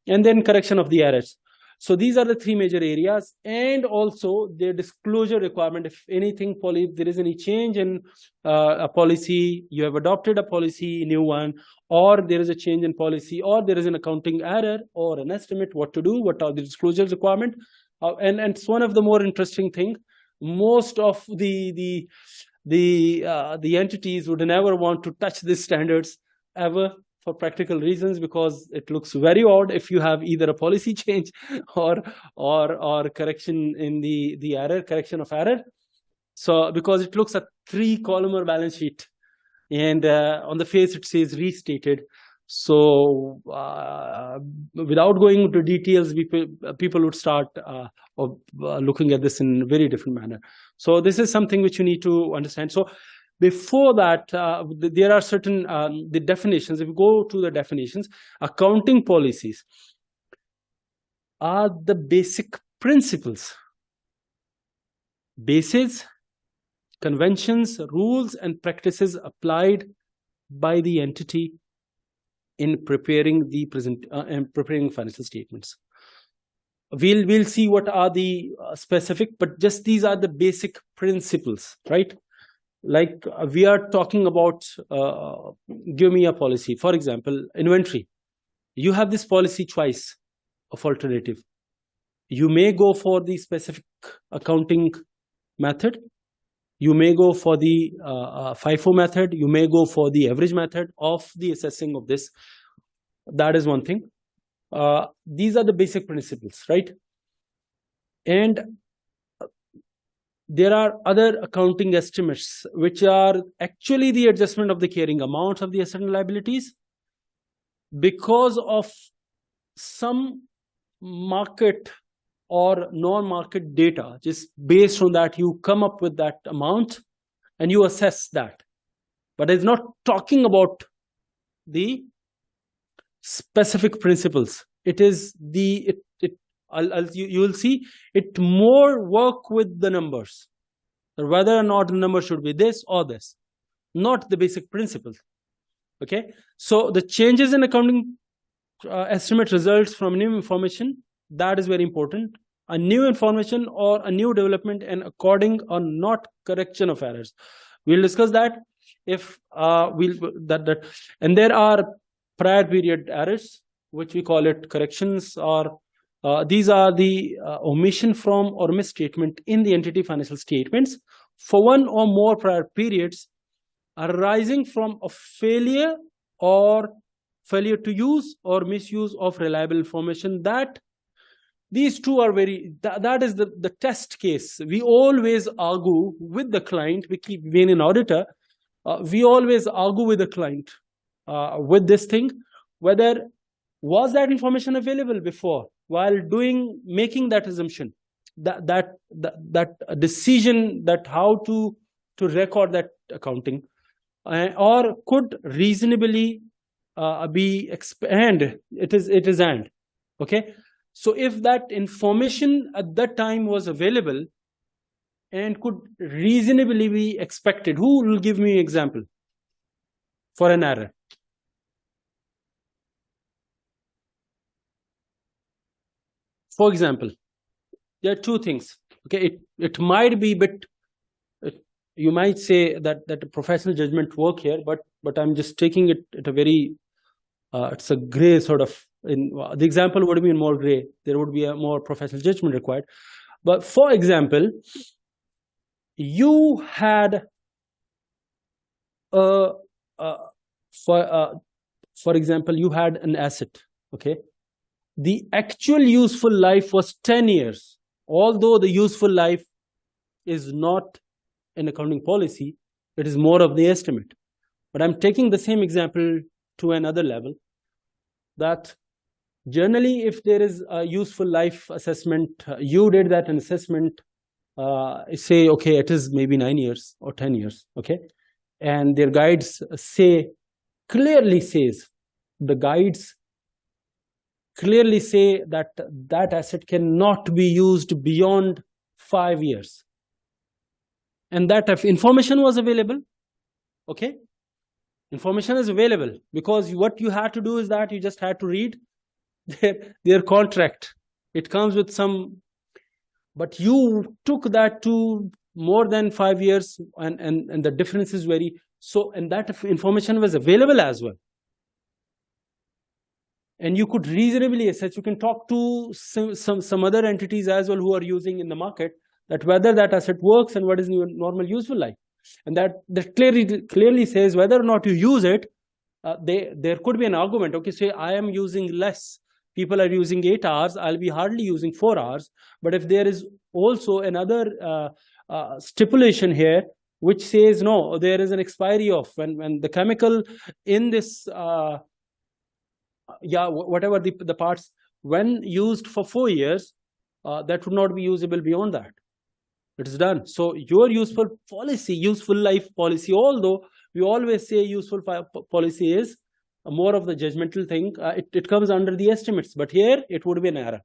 And then correction of the errors. So these are the three major areas, and also the disclosure requirement. If anything, if there is any change in a policy, you have adopted a policy, new one, or there is a change in policy, or there is an accounting error or an estimate, what to do, what are the disclosure requirement. And it's one of the more interesting thing. Most of the entities would never want to touch these standards ever, for practical reasons, because it looks very odd if you have either a policy change or correction in the error, correction of error. So because it looks a 3-column balance sheet, and on the face it says restated. So without going into details, people would start looking at this in a very different manner. So this is something which you need to understand. So before that, there are certain the definitions. If you go to the definitions, accounting policies are the basic principles, bases, conventions, rules, and practices applied by the entity in preparing the preparing financial statements. We'll see what are the specific, but just these are the basic principles, right? Like we are talking about, give me a policy. For example, inventory. You have this policy choice of alternative. You may go for the specific accounting method. You may go for the FIFO method. You may go for the average method of the assessing of this. That is one thing. These are the basic principles, right? And there are other accounting estimates, which are actually the adjustment of the carrying amounts of the assets and liabilities because of some market or non-market data. Just based on that, you come up with that amount and you assess that. But it's not talking about the specific principles. It is the you will see it more work with the numbers, whether or not the number should be this or this, not the basic principles. Okay, so the changes in accounting estimate results from new information. That is very important. A new information or a new development, and according or not correction of errors. We'll discuss that if and there are prior period errors, which we call it corrections, or these are the omission from or misstatement in the entity financial statements for one or more prior periods arising from a failure to use or misuse of reliable information. That these two are very, that is the test case. We always argue with the client. We keep being an auditor. We always argue with the client with this thing, whether was that information available before while making that assumption, that decision, that how to record that accounting, or could reasonably be expanded. It is and okay. So if that information at that time was available and could reasonably be expected, who will give me an example for an error? For example, there are two things. Okay, it might be a bit you might say that a professional judgment work here, but I'm just taking it at a very it's a gray sort of. The example would be more gray. There would be a more professional judgment required. But for example, you had for example, you had an asset. Okay, the actual useful life was 10 years, although the useful life is not an accounting policy, it is more of the estimate. But I'm taking the same example to another level, that generally if there is a useful life assessment, you did that an assessment, say, okay, it is maybe 9 years or 10 years, okay, and their guides clearly say that that asset cannot be used beyond 5 years, and that if information was available, okay, information is available, because what you had to do is that you just had to read their contract. It comes with some, but you took that to more than 5 years, and the difference is very so, and that information was available as well, and you could reasonably assess. You can talk to some other entities as well who are using in the market, that whether that asset works and what is your normal useful life, and that clearly says whether or not you use it. There could be an argument. Okay, say I am using less. People are using 8 hours. I'll be hardly using 4 hours. But if there is also another stipulation here which says no, there is an expiry of when the chemical in this whatever the parts, when used for 4 years, that would not be usable beyond that. It is done. So your useful life policy, although we always say useful policy is more of the judgmental thing, it comes under the estimates, but here it would be an error,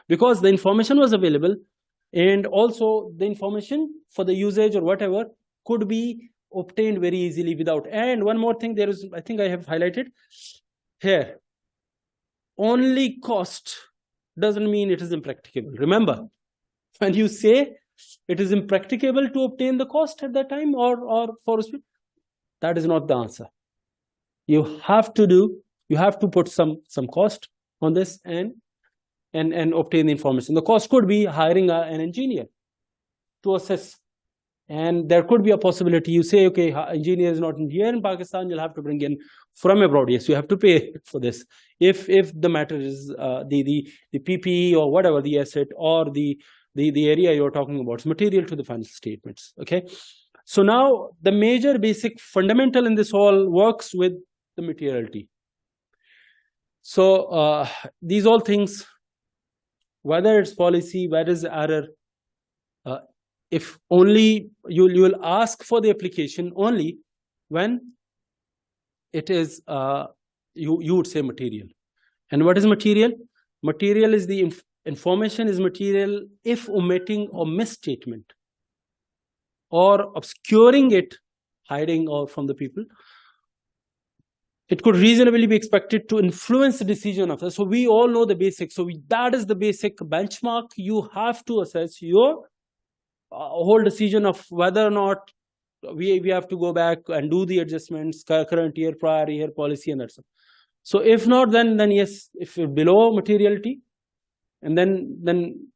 because the information was available, and also the information for the usage or whatever could be obtained very easily without. And one more thing, there is, I think I have highlighted here, only cost doesn't mean it is impracticable. Remember, when you say it is impracticable to obtain the cost at that time, or for that is not the answer. You have to put some cost on this and obtain the information. The cost could be hiring an engineer to assess, and there could be a possibility. You say, okay, engineer is not here in Pakistan, you'll have to bring in from abroad. Yes, you have to pay for this. If the matter is the PPE or whatever, the asset or the area you're talking about is material to the financial statements. Okay, so now the major basic fundamental in this all works with the materiality. So these all things, whether it's policy, whether it's error, if only you will ask for the application only when it is you would say material. And what is material? Material is the information is material if omitting or misstatement or obscuring it, hiding or from the people, it could reasonably be expected to influence the decision of us. So we all know the basics. So that is the basic benchmark. You have to assess your whole decision of whether or not we have to go back and do the adjustments, current year, prior year, policy, and that stuff. So if not, then yes, if you're below materiality, and then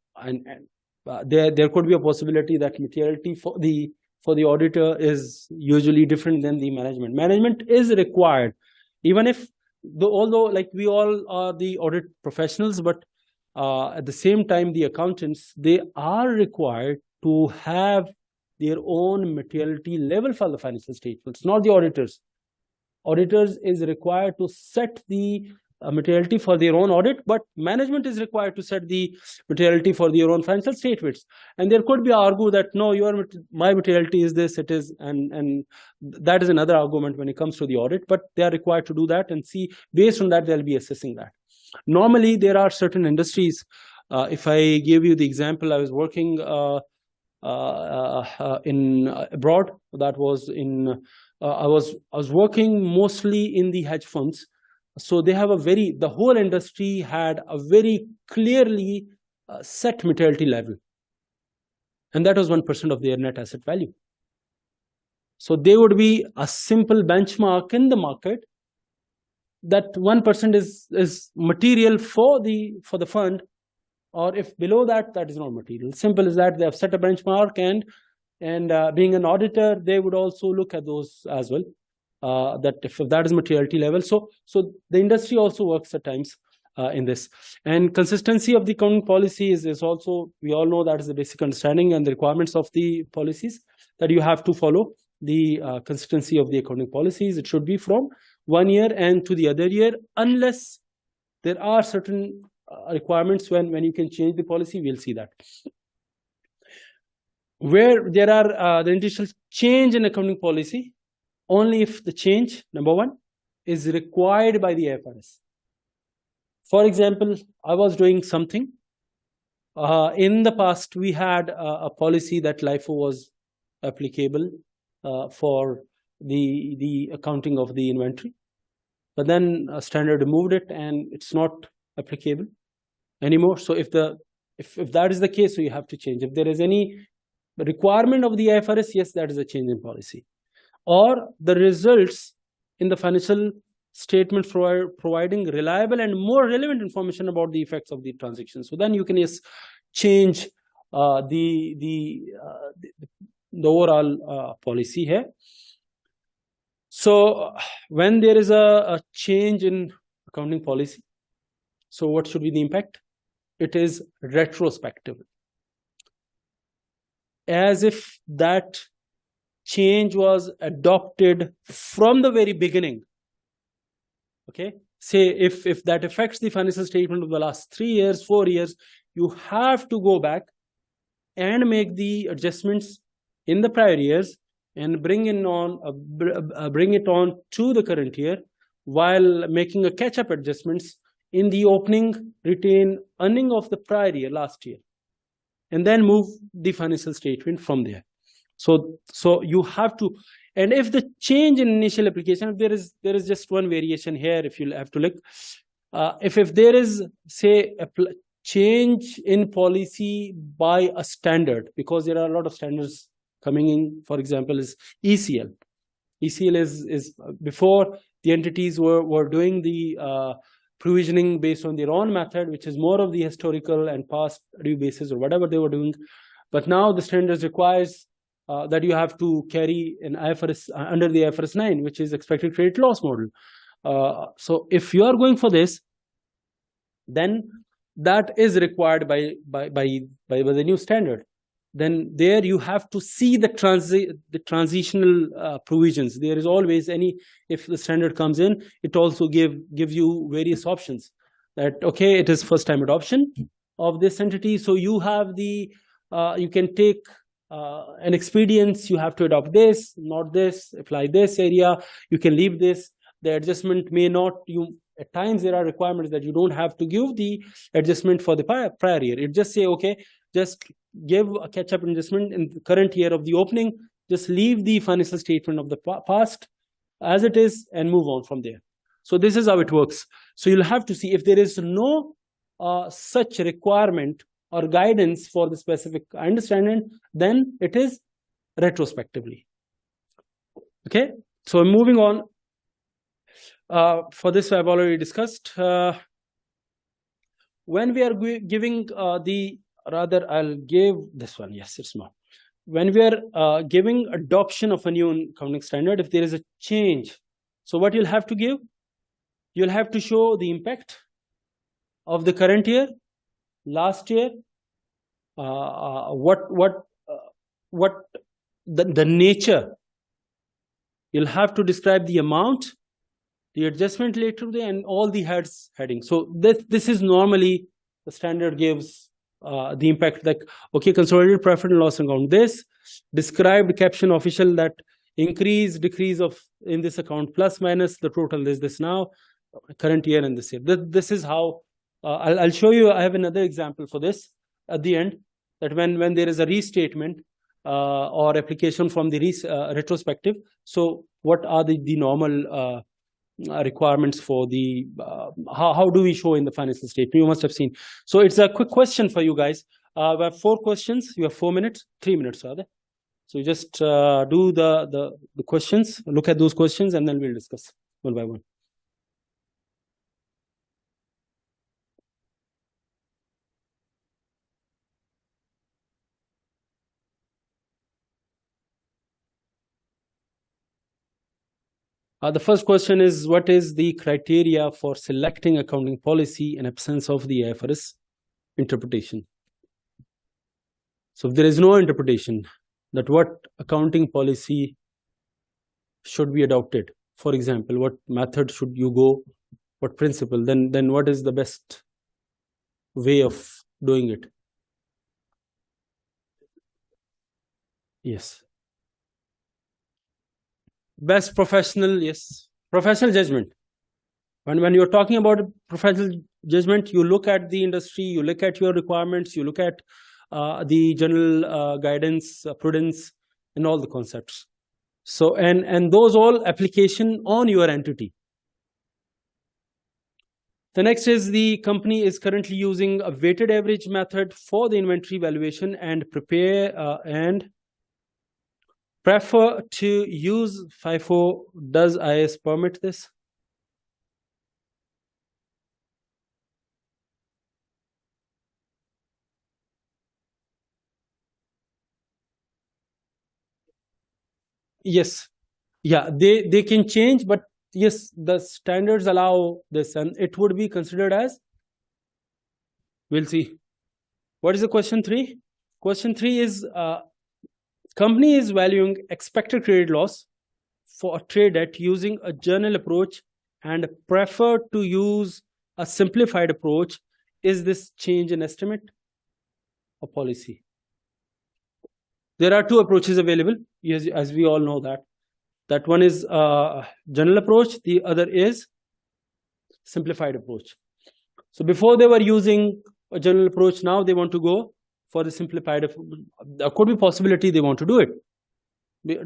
there could be a possibility that materiality for the auditor is usually different than the management. Management is required, even if although like we all are the audit professionals, but at the same time the accountants, they are required to have their own materiality level for the financial statements, not the auditors. Auditors is required to set the materiality for their own audit, but management is required to set the materiality for their own financial statements. And there could be argue that no, my materiality is this, it is, and that is another argument when it comes to the audit, but they are required to do that and see, based on that they'll be assessing that. Normally there are certain industries, if I give you the example, I was working in abroad, that was in I was working mostly in the hedge funds. So they have the whole industry had a very clearly set materiality level, and that was 1% of their net asset value. So there would be a simple benchmark in the market that 1% is material for the fund, or if below that, that is not material. Simple as that. They have set a benchmark, and being an auditor, they would also look at those as well. That if that is materiality level. So the industry also works at times in this. And consistency of the accounting policy is also, we all know that is the basic understanding and the requirements of the policies, that you have to follow the consistency of the accounting policies. It should be from 1 year and to the other year, unless there are certain requirements when you can change the policy. We'll see that. Where there are the initial change in accounting policy, only if the change, number one, is required by the IFRS. For example, I was doing something. In the past, we had a policy that LIFO was applicable for the accounting of the inventory. But then a standard removed it, and it's not applicable anymore. So if that is the case, so you have to change. If there is any requirement of the IFRS, yes, that is a change in policy. Or the results in the financial statement providing reliable and more relevant information about the effects of the transaction. So then you can just change the overall policy here. So when there is a change in accounting policy, so what should be the impact? It is retrospective, as if that change was adopted from the very beginning. Okay, say if that affects the financial statement of the last 3 years, 4 years, you have to go back and make the adjustments in the prior years and bring it on to the current year, while making a catch-up adjustments in the opening retained earning of the prior year, last year, and then move the financial statement from there. So you have to, and if the change in initial application, if there is just one variation here, if you have to look, if there is, say, a change in policy by a standard, because there are a lot of standards coming in. For example, is ECL. ECL is before the entities were doing the provisioning based on their own method, which is more of the historical and past due basis or whatever they were doing. But now the standards requires that you have to carry an IFRS under the IFRS 9, which is expected credit loss model. So if you are going for this, then that is required by the new standard. Then there you have to see the transitional provisions. There is always if the standard comes in, it also give you various options that, okay, it is first time adoption of this entity. So you have you can take an expedience, you have to adopt this, not this, apply this area, you can leave this. The adjustment may not, at times there are requirements that you don't have to give the adjustment for the prior year. It just say, okay, just give a catch-up adjustment in the current year of the opening, just leave the financial statement of the past as it is and move on from there. So this is how it works. So you'll have to see if there is no such requirement or guidance for the specific understanding, then it is retrospectively. Okay, so moving on. For this I've already discussed. When we are giving I'll give this one. Yes, it's more. When we are giving adoption of a new accounting standard, if there is a change, so what you'll have to give? You'll have to show the impact of the current year, last year, what the nature. You'll have to describe the amount, the adjustment later, and all the headings. So this is normally the standard gives the impact, like, okay, consolidated profit and loss account, this described caption official, that increase, decrease of in this account, plus minus the total is this now, current year and this year. This is how I'll show you. I have another example for this at the end, that when there is a restatement or application from the retrospective, so what are the normal requirements for the how do we show in the financial statement? You must have seen. So it's a quick question for you guys. We have 4 questions. You have 4 minutes, 3 minutes rather. So just do the questions, look at those questions, and then we'll discuss one by one. The first question is, what is the criteria for selecting accounting policy in absence of the IFRS interpretation? So if there is no interpretation that what accounting policy should be adopted, for example, what method should you go, what principle, then what is the best way of doing it? Yes. Best professional, yes. Professional judgment. When you're talking about professional judgment, you look at the industry, you look at your requirements, you look at the general guidance, prudence, and all the concepts. So, and those all application on your entity. The next is, the company is currently using a weighted average method for the inventory valuation and prepare and prefer to use FIFO. Does IAS permit this? Yes. Yeah, they can change, but yes, the standards allow this, and it would be considered as, we'll see. What is the question 3? Question 3 is, company is valuing expected credit loss for a trade debt using a journal approach and prefer to use a simplified approach. Is this change in estimate or policy? There are two approaches available, as we all know that one is general approach, the other is simplified approach. So before they were using a general approach, now they want to go for the simplified. There could be possibility they want to do it,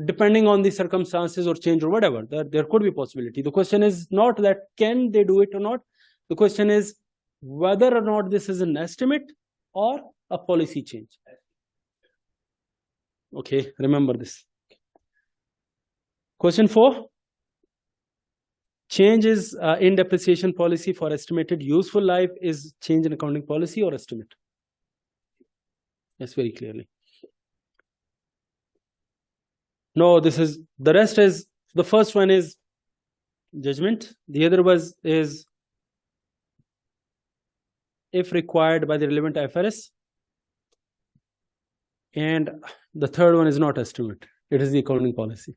depending on the circumstances or change or whatever. There could be possibility. The question is not that can they do it or not. The question is whether or not this is an estimate or a policy change. Okay, remember this. Question 4. Changes in depreciation policy for estimated useful life is change in accounting policy or estimate? Yes, very clearly. No, this is, the rest is, the first one is judgment. The other is if required by the relevant IFRS. And the third one is not estimate. It is the accounting policy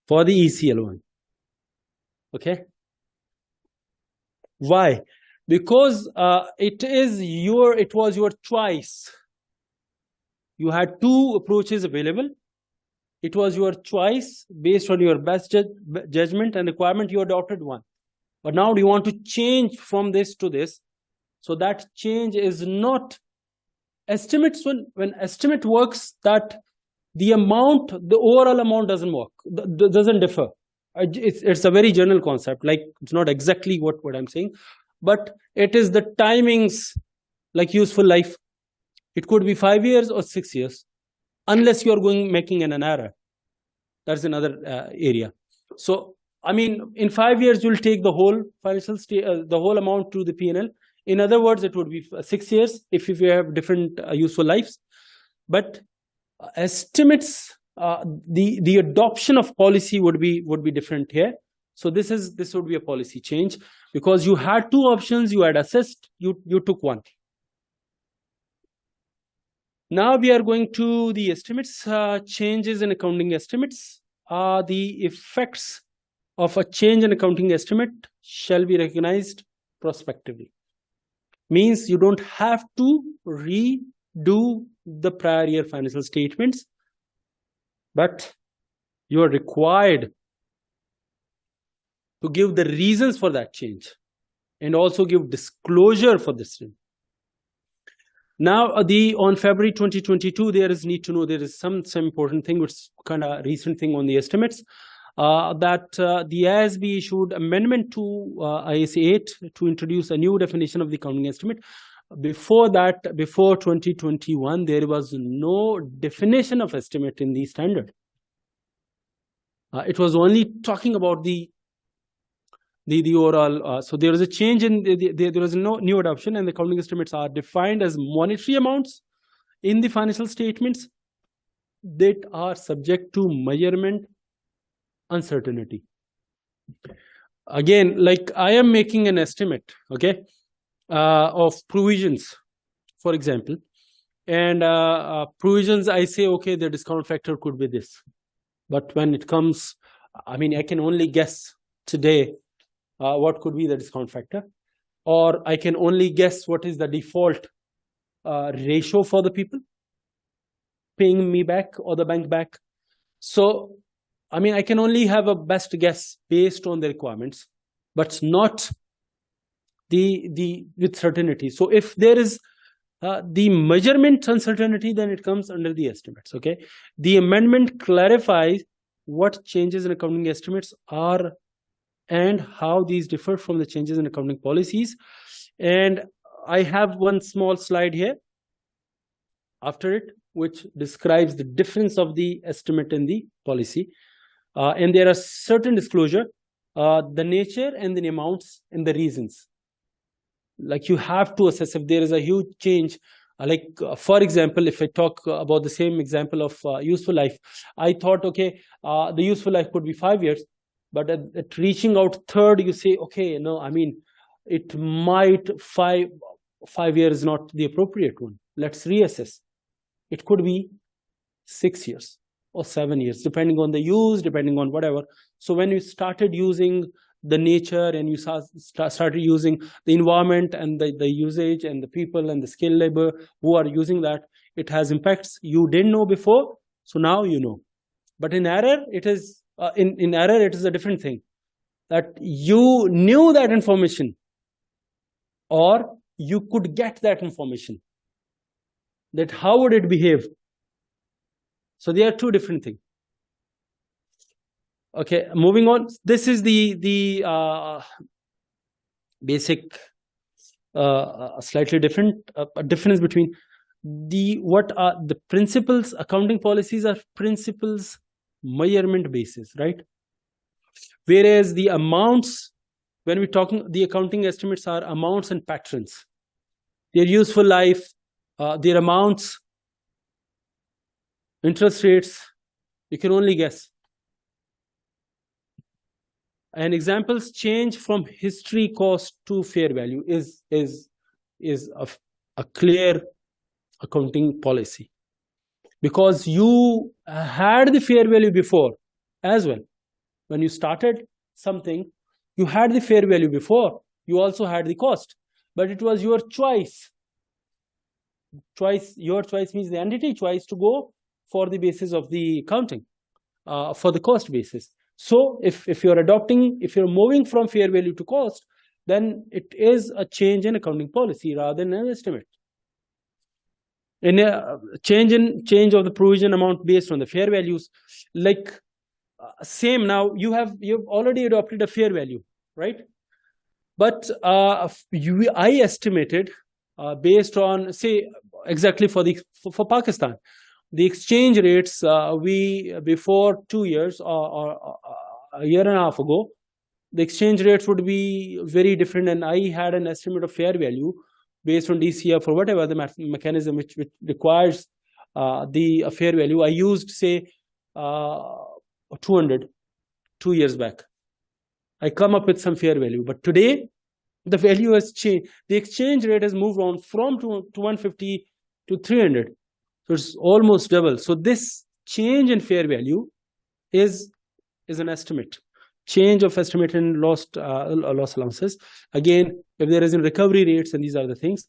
for the ECL one. Okay. Why? Because it was your choice. You had two approaches available. It was your choice based on your best judgment and requirement. You adopted one, but now you want to change from this to this. So that change is not estimates. When estimate works, that the amount, the overall amount doesn't work, doesn't differ. It's a very general concept, like it's not exactly what I'm saying, but it is the timings, like useful life. It could be 5 years or 6 years, unless you are making an error. That's another area. So I mean, in 5 years you'll take the whole financial the whole amount to the P&L. In other words, it would be 6 years if you have different useful lives. But estimates, the adoption of policy would be different here. So this would be a policy change, because you had two options, you had assessed, you took one. Now we are going to the estimates. Changes in accounting estimates. The effects of a change in accounting estimate shall be recognized prospectively. Means you don't have to redo the prior year financial statements, but you are required to give the reasons for that change and also give disclosure for this thing. Now, on February 2022, there is need to know, there is some important thing, which is kind of recent thing on the estimates, that the IASB issued amendment to IAS 8 to introduce a new definition of the accounting estimate. before that, before 2021, there was no definition of estimate in the standard. It was only talking about the overall. So there was a change in there was no new adoption, and the accounting estimates are defined as monetary amounts in the financial statements that are subject to measurement uncertainty. Again, like I am making an estimate, okay, of provisions, for example, and provisions, I say, okay, the discount factor could be this. But when it comes, I mean, I can only guess today what could be the discount factor, or I can only guess what is the default ratio for the people paying me back or the bank back. So, I mean, I can only have a best guess based on the requirements, but not with certainty. So if there is the measurement uncertainty, then it comes under the estimates. Okay, the amendment clarifies what changes in accounting estimates are and how these differ from the changes in accounting policies. And I have one small slide here after it, which describes the difference of the estimate and the policy. And there are certain disclosure, the nature and the amounts and the reasons. Like you have to assess if there is a huge change. For example, if I talk about the same example of useful life, I thought, okay, the useful life could be 5 years, but at reaching out third, you say, okay, no, I mean, it might 5 years is not the appropriate one. Let's reassess. It could be 6 years or 7 years, depending on the use, depending on whatever. So when you started using the nature and you started using the environment and the usage and the people and the skilled labor who are using that, it has impacts you didn't know before, so now you know. But in error, it is in error, it is a different thing, that you knew that information or you could get that information, that how would it behave. So they are two different things. Okay, moving on. This is the basic slightly different difference between what are the principles. Accounting policies are principles, measurement basis, right? Whereas the amounts, when we're talking, the accounting estimates are amounts and patterns. Their useful life, their amounts, interest rates, you can only guess. And examples change from history cost to fair value is a clear accounting policy, because you had the fair value before as well. When you started something, you had the fair value before, you also had the cost, but it was your choice. Your choice means the entity choice to go for the basis of the accounting, for the cost basis. So if you're moving from fair value to cost, then it is a change in accounting policy rather than an estimate. In a change of the provision amount based on the fair values, like same, now you've already adopted a fair value, right? But I estimated based on, say, exactly for Pakistan, the exchange rates, before 2 years or a year and a half ago, the exchange rates would be very different, and I had an estimate of fair value based on DCF or whatever the mechanism which requires the fair value. I used, say, 200 2 years back. I come up with some fair value, but today the value has changed. The exchange rate has moved on from 150 to 300. So it's almost double. So this change in fair value is an estimate. Change of estimate in loss allowances. Again, if there is in recovery rates, and these are the things.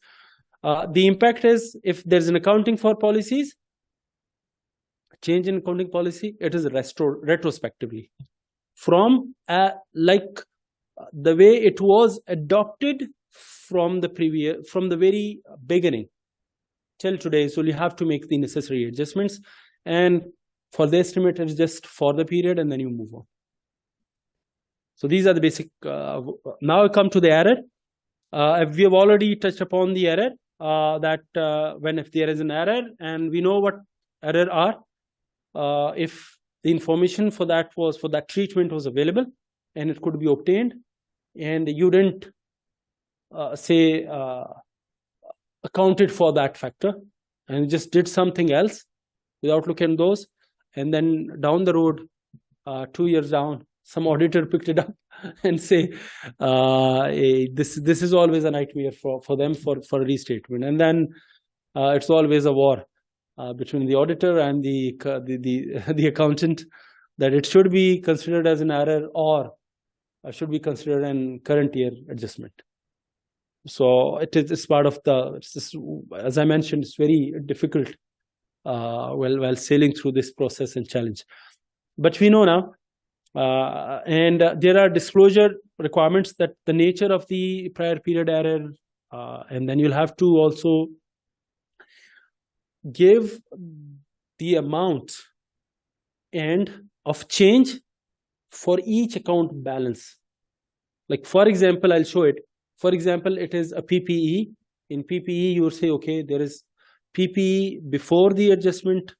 The impact is, if there's an accounting for policies, change in accounting policy, it is retrospectively from the way it was adopted from the very beginning till today. So you have to make the necessary adjustments, and for the estimate, it's just for the period, and then you move on. So these are the basic. Now I come to the error. We have already touched upon the error. that when if there is an error, and we know what error are, if the information for that treatment was available and it could be obtained, and you didn't say accounted for that factor and just did something else without looking at those, and then down the road, 2 years down, some auditor picked it up and say this is always a nightmare for them for a restatement, and then it's always a war between the auditor and the accountant, that it should be considered as an error or should be considered an current year adjustment. So it's part of as I mentioned, it's very difficult while sailing through this process and challenge. But we know now, and there are disclosure requirements, that the nature of the prior period error, and then you'll have to also give the amount and of change for each account balance. Like, for example, I'll show it. For example, it is a PPE. In PPE, you will say, okay, there is PPE before the adjustment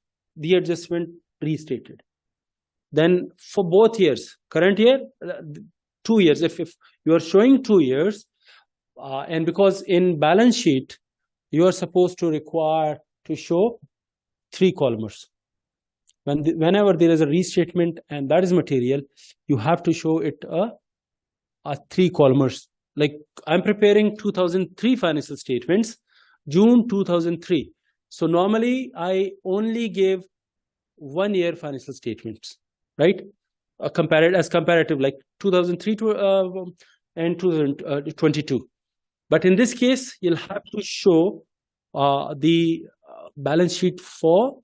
restated. Then for both years, current year, 2 years, if you are showing 2 years, and because in balance sheet, you are supposed to require to show 3 columns. Whenever there is a restatement and that is material, you have to show it a 3 columns. Like, I'm preparing 2003 financial statements, June 2003. So normally I only give 1 year financial statements, right? Comparative, like 2003 and 2022. But in this case, you'll have to show the balance sheet for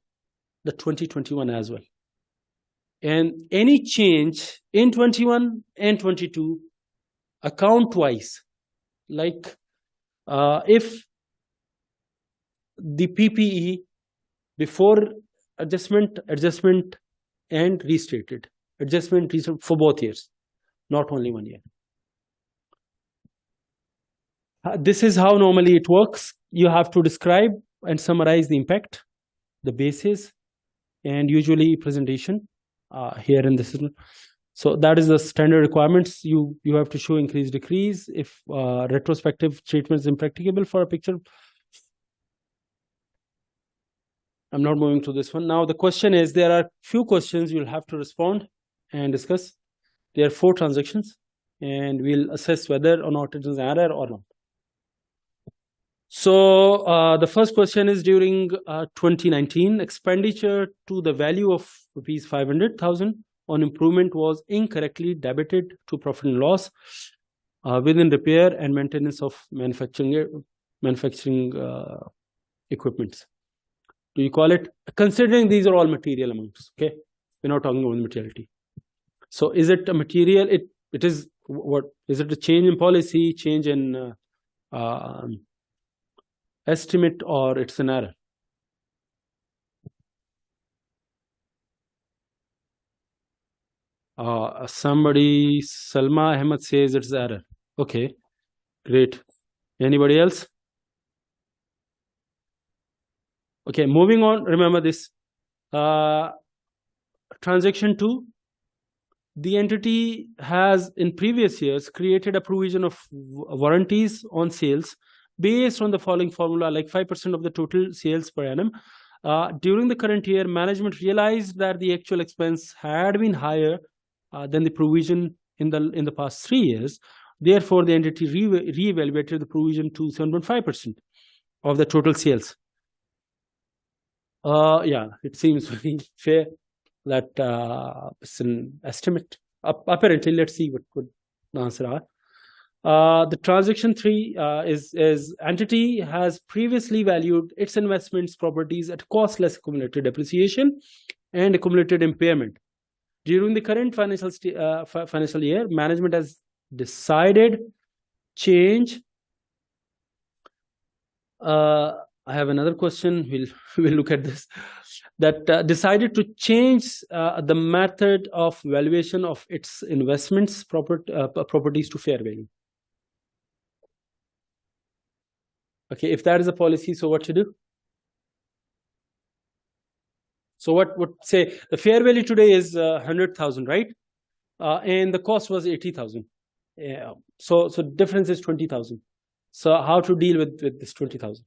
the 2021 as well. And any change in 21 and 22 account wise, like if the PPE before adjustment and restated, adjustment for both years, not only 1 year. This is how normally it works. You have to describe and summarize the impact, the basis, and usually presentation here in this. So that is the standard requirements. You have to show increase, decrease. If retrospective treatment is impracticable for a picture. I'm not moving to this one. Now the question is, there are few questions you'll have to respond and discuss. There are 4 transactions, and we'll assess whether or not it is an error or not. So the first question is, during 2019, expenditure to the value of rupees 500,000 on improvement was incorrectly debited to profit and loss within repair and maintenance of manufacturing equipments. Do you call it, considering these are all material amounts? Okay, we're not talking about materiality. So is it a material? It is what? Is it a change in policy, change in estimate, or it's an error? Somebody, Salma Ahmed, says it's error. Okay, great. Anybody else? Okay, moving on. Remember this. Transaction 2. The entity has in previous years created a provision of warranties on sales based on the following formula, like 5% of the total sales per annum. During the current year, management realized that the actual expense had been higher than the provision in the past 3 years. Therefore, the entity re-evaluated the provision to 7.5% of the total sales. Yeah, it seems very fair that it's an estimate. Apparently, let's see what could the answer are. The transaction 3 is entity has previously valued its investments properties at cost less accumulated depreciation and accumulated impairment. During the current financial year, management has decided change. I have another question. We'll look at this. That decided to change the method of valuation of its investments properties to fair value. Okay, if that is a policy, so what to do? So what would say the fair value today is 100,000, right? And the cost was 80,000. Yeah. So difference is 20,000. So how to deal with this 20,000?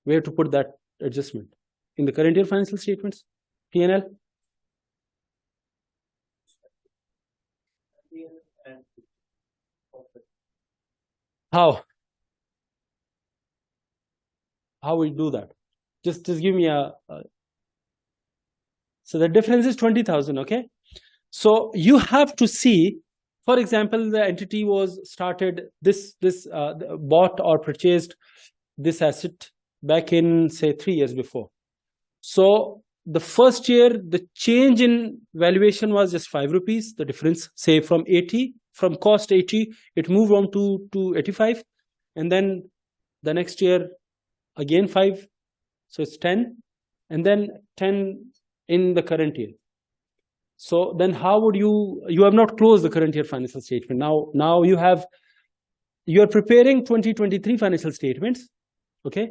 Where to put that adjustment? In the current year financial statements, P&L? How we do that? Just give me a so the difference is 20,000. Okay, so you have to see, for example, the entity was started bought or purchased this asset back in say 3 years before. So the first year the change in valuation was just 5 rupees. The difference, say from cost 80, it moved on to 85, and then the next year again 5, so it's 10, and then 10 in the current year. So then how would you have not closed the current year financial statement. Now you are preparing 2023 financial statements. Okay,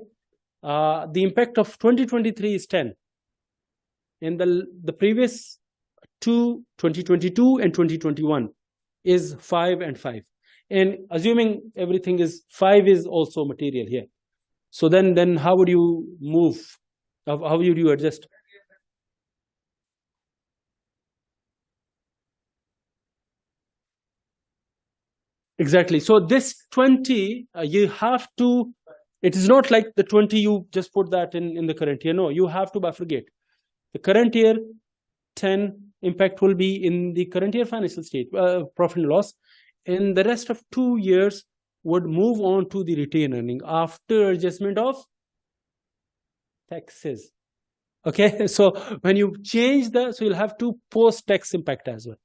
the impact of 2023 is 10, and the previous two, 2022 and 2021, is 5 and 5, and assuming everything is 5 is also material here. So then how would you move? How would you adjust? Exactly. So this 20, you have to, it is not like the 20 you just put that in the current year. No, you have to bifurcate. The current year 10 impact will be in the current year financial state, profit and loss, and the rest of 2 years would move on to the retained earning after adjustment of taxes. Okay, so when you change so you'll have to post tax impact as well.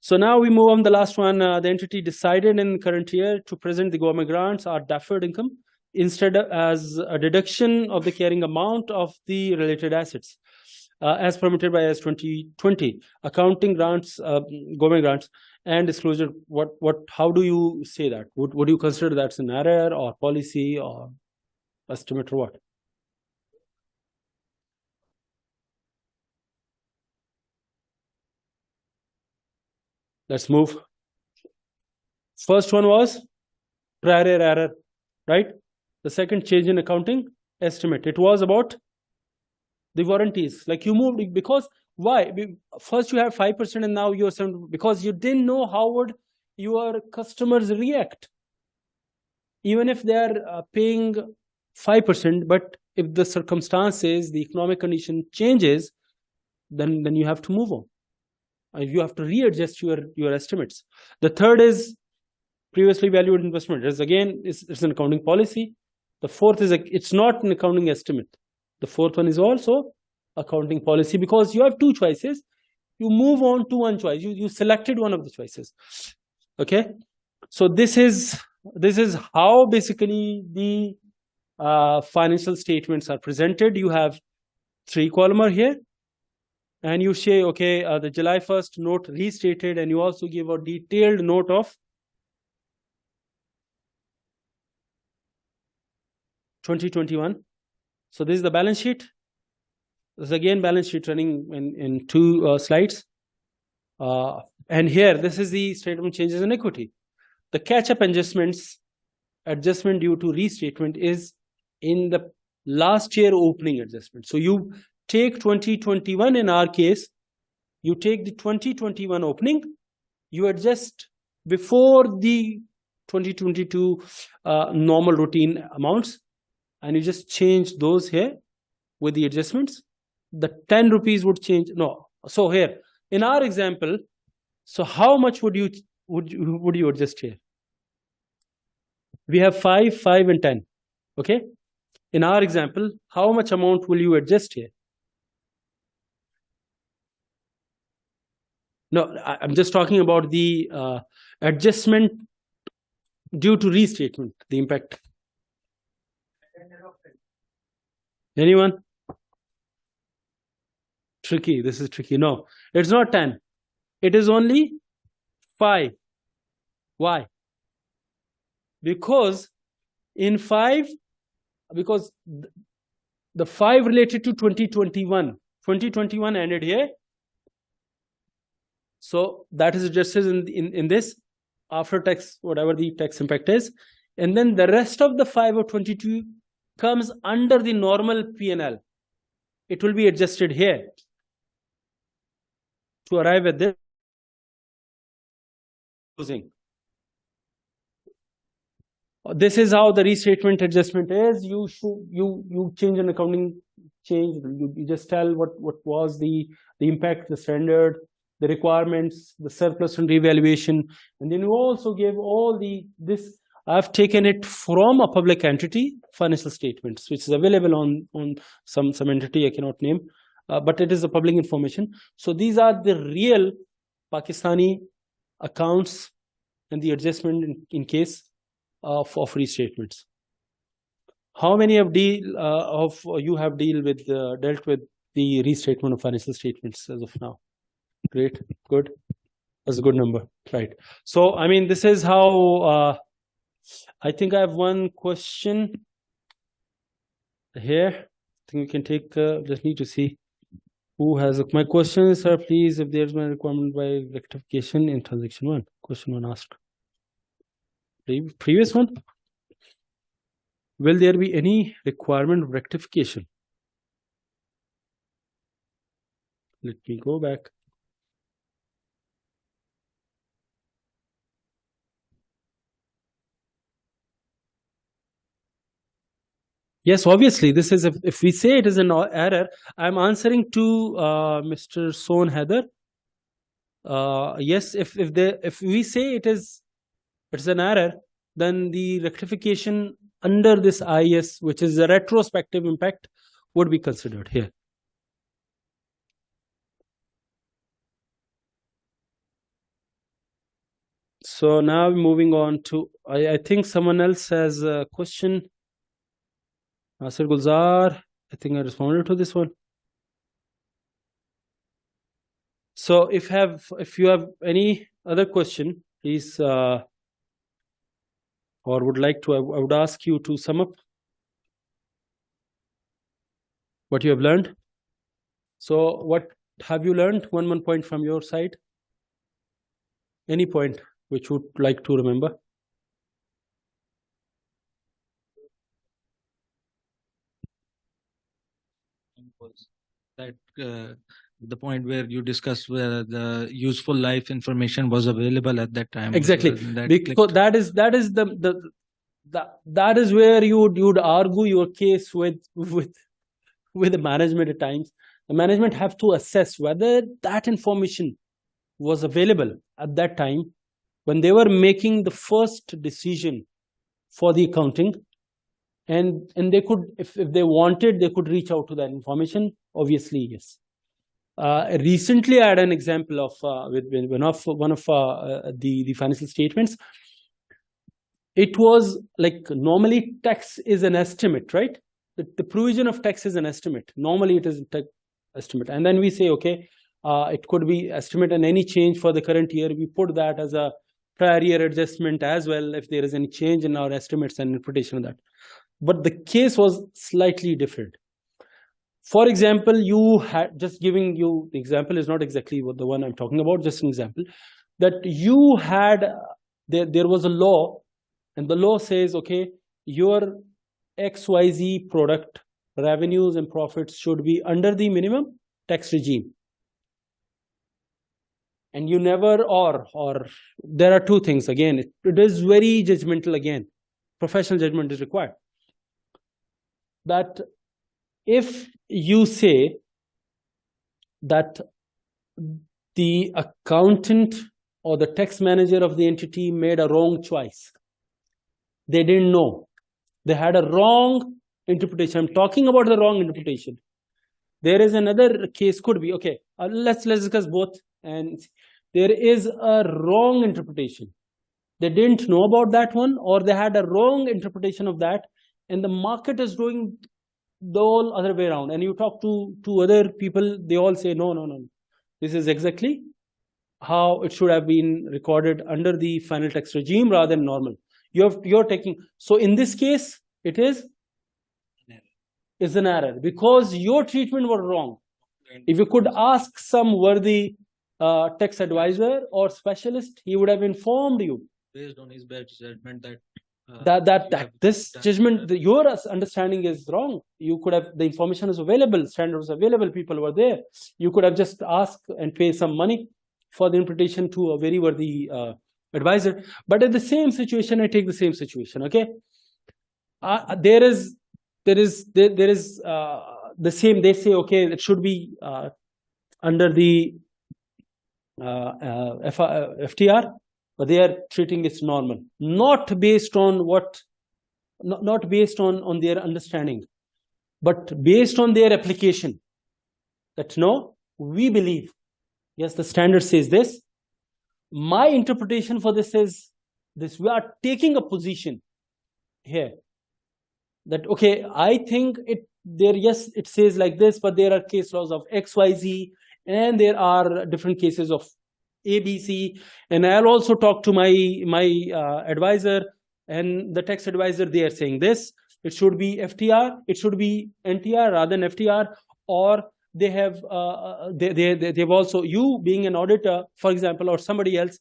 So now we move on the last one. The entity decided in current year to present the government grants or deferred income instead as a deduction of the carrying amount of the related assets, as permitted by AS 2020, accounting grants, government grants, and disclosure. How do you say that? Would you consider that's an error or policy or estimate or what? Let's move. First one was prior year error, right? The second, change in accounting estimate. It was about the warranties. Like you moved, because why? First you have 5% and now you're 7%, because you didn't know how would your customers react. Even if they are paying 5%, but if the circumstances, the economic condition changes, then you have to move on. You have to readjust your estimates. The third is previously valued investment. It's an accounting policy. The fourth is it's not an accounting estimate. The fourth one is also accounting policy, because you have 2 choices. You move on to one choice. You selected one of the choices. Okay, so this is how basically the financial statements are presented. You have 3 columns here. And you say, okay, the July 1st note restated, and you also give a detailed note of 2021. So this is the balance sheet. This is again balance sheet running in 2 slides. And here, this is the statement changes in equity. The catch-up adjustment due to restatement is in the last year opening adjustment. So you take 2021 in our case, you take the 2021 opening, you adjust before the 2022 normal routine amounts, and you just change those here with the adjustments. The 10 rupees would change. No, so here in our example, so how much would you adjust here? We have 5, 5 and 10. Okay, in our example, how much amount will you adjust here? No, I'm just talking about the adjustment due to restatement, the impact. Anyone? Tricky. This is tricky. No, it's not 10. It is only 5. Why? Because In 5, because the 5 related to 2021. 2021 ended here. So that is adjusted in this after tax, whatever the tax impact is. And then the rest of the 5 of 22 comes under the normal P&L. It will be adjusted here to arrive at this closing. This is how the restatement adjustment is. You change an accounting change. You just tell what was the impact, the standard, the requirements, the surplus and revaluation, and then you also give all this. I've taken it from a public entity, financial statements, which is available on some entity I cannot name, but it is a public information. So these are the real Pakistani accounts and the adjustment in case of restatements. How many of you have dealt with the restatement of financial statements as of now? Great, good. That's a good number, right? So I mean, this is how. I think I have one question here. I think we can take. Just need to see who has my question, sir. Please, if there's my requirement by rectification in transaction 1. Question 1 asked. Previous one. Will there be any requirement of rectification? Let me go back. Yes, obviously, this is if we say it is an error, I'm answering to Mr. Son Heather. Yes, if we say it's an error, then the rectification under this IS, which is a retrospective impact, would be considered here. So now moving on to, I think someone else has a question. Nasir Gulzar, I think I responded to this one. So if you have any other question, please, or would like to, I would ask you to sum up what you have learned. So what have you learned? One point from your side. Any point which you would like to remember? That the point where you discussed where the useful life information was available at that time. Exactly, because that is where you would argue your case with the management at times. The management have to assess whether that information was available at that time when they were making the first decision for the accounting. And they could, if they wanted, they could reach out to that information. Obviously, yes. Recently, I had an example of with one of the financial statements. It was like normally tax is an estimate, right? The provision of tax is an estimate. Normally, it is an estimate, and then we say, okay, it could be estimate, and any change for the current year, we put that as a prior year adjustment as well if there is any change in our estimates and interpretation of that. But the case was slightly different. For example, you had, just giving you the example is not exactly what the one I'm talking about, just an example, that you had, there was a law, and the law says, okay, your XYZ product revenues and profits should be under the minimum tax regime. And you never, or there are two things, again, it is very judgmental, again, professional judgment is required. That if you say that the accountant or the tax manager of the entity made a wrong choice, they didn't know, they had a wrong interpretation. I'm talking about the wrong interpretation. There is another case, could be, okay, let's discuss both. And there is a wrong interpretation. They didn't know about that one, or they had a wrong interpretation of that, and the market is doing the whole other way around. And you talk to other people, they all say, no, this is exactly how it should have been recorded under the final tax regime rather than normal. You're taking, so in this case, it is an error because your treatment was wrong. If you could ask some worthy tax advisor or specialist, he would have informed you based on his bad judgment that this judgment, your understanding is wrong. You could have, the information is available, standards available, people were there. You could have just asked and pay some money for the interpretation to a very worthy advisor. But at the same situation, I take the same situation. Okay, there is the same. They say okay, it should be under the FTR, but they are treating it normal, not based on what, not based on their understanding, but based on their application. That no, we believe, yes, the standard says this. My interpretation for this is this: we are taking a position here that okay, I think it there, yes, it says like this, but there are case laws of XYZ, and there are different cases of ABC, and I'll also talk to my advisor and the tax advisor. They are saying this: it should be FTR, it should be NTR rather than FTR, or they have they've also, you being an auditor, for example, or somebody else,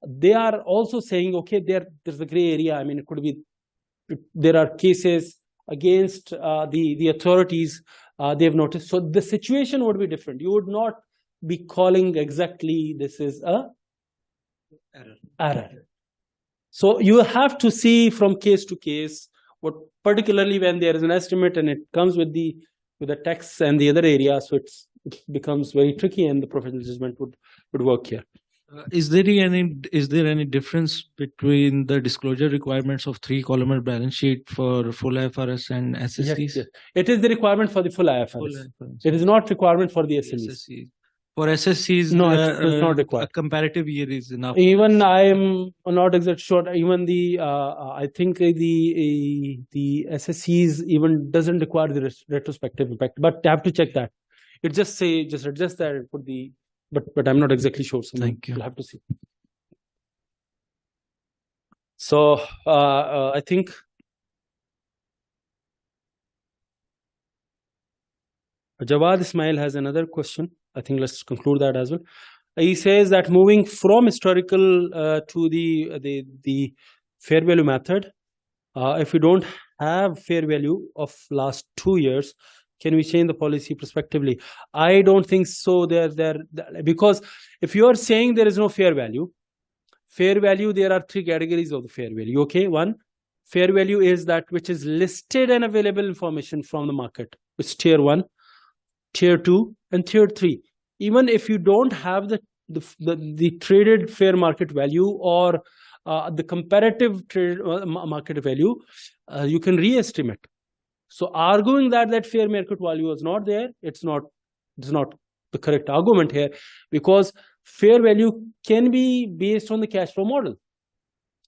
they are also saying okay, there's a gray area. I mean, it could be, there are cases against the authorities they've noticed. So the situation would be different. You would not be calling exactly this is a error. So you have to see from case to case, what particularly when there is an estimate and it comes with the tax and the other areas, so it becomes very tricky, and the professional judgment would work here. Is there any difference between the disclosure requirements of 3-column balance sheet for full IFRS and SSCs? Yes. It is the requirement for the full IFRS. It is not requirement for the SMEs. For SSCs, no, it's not required. A comparative year is enough. Even I am not exactly sure. Even the I think the SSCs even doesn't require the retrospective impact, but I have to check that. It just adjust that for the. But I'm not exactly sure. So thank you. We'll have to see. So I think Jawad Ismail has another question. I think let's conclude that as well. He says that moving from historical to the fair value method, if we don't have fair value of last 2 years, can we change the policy prospectively? I don't think so. Because if you are saying there is no fair value, there are 3 categories of the fair value. Okay, one, fair value is that which is listed and available information from the market, which is tier 1, tier 2, and tier 3. Even if you don't have the traded fair market value or the comparative trade market value, you can re-estimate. So arguing that fair market value was not there, it's not the correct argument here, because fair value can be based on the cash flow model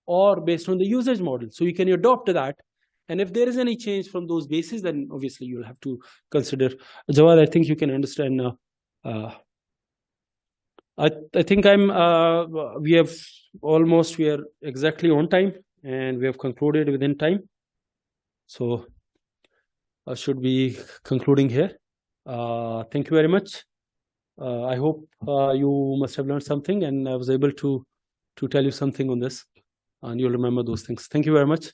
or based on the usage model. So you can adopt that. And if there is any change from those bases, then obviously you'll have to consider. Jawad, I think you can understand now. I think we are exactly on time, and we have concluded within time. So I should be concluding here. Thank you very much. I hope you must have learned something, and I was able to tell you something on this, and you'll remember those things. Thank you very much.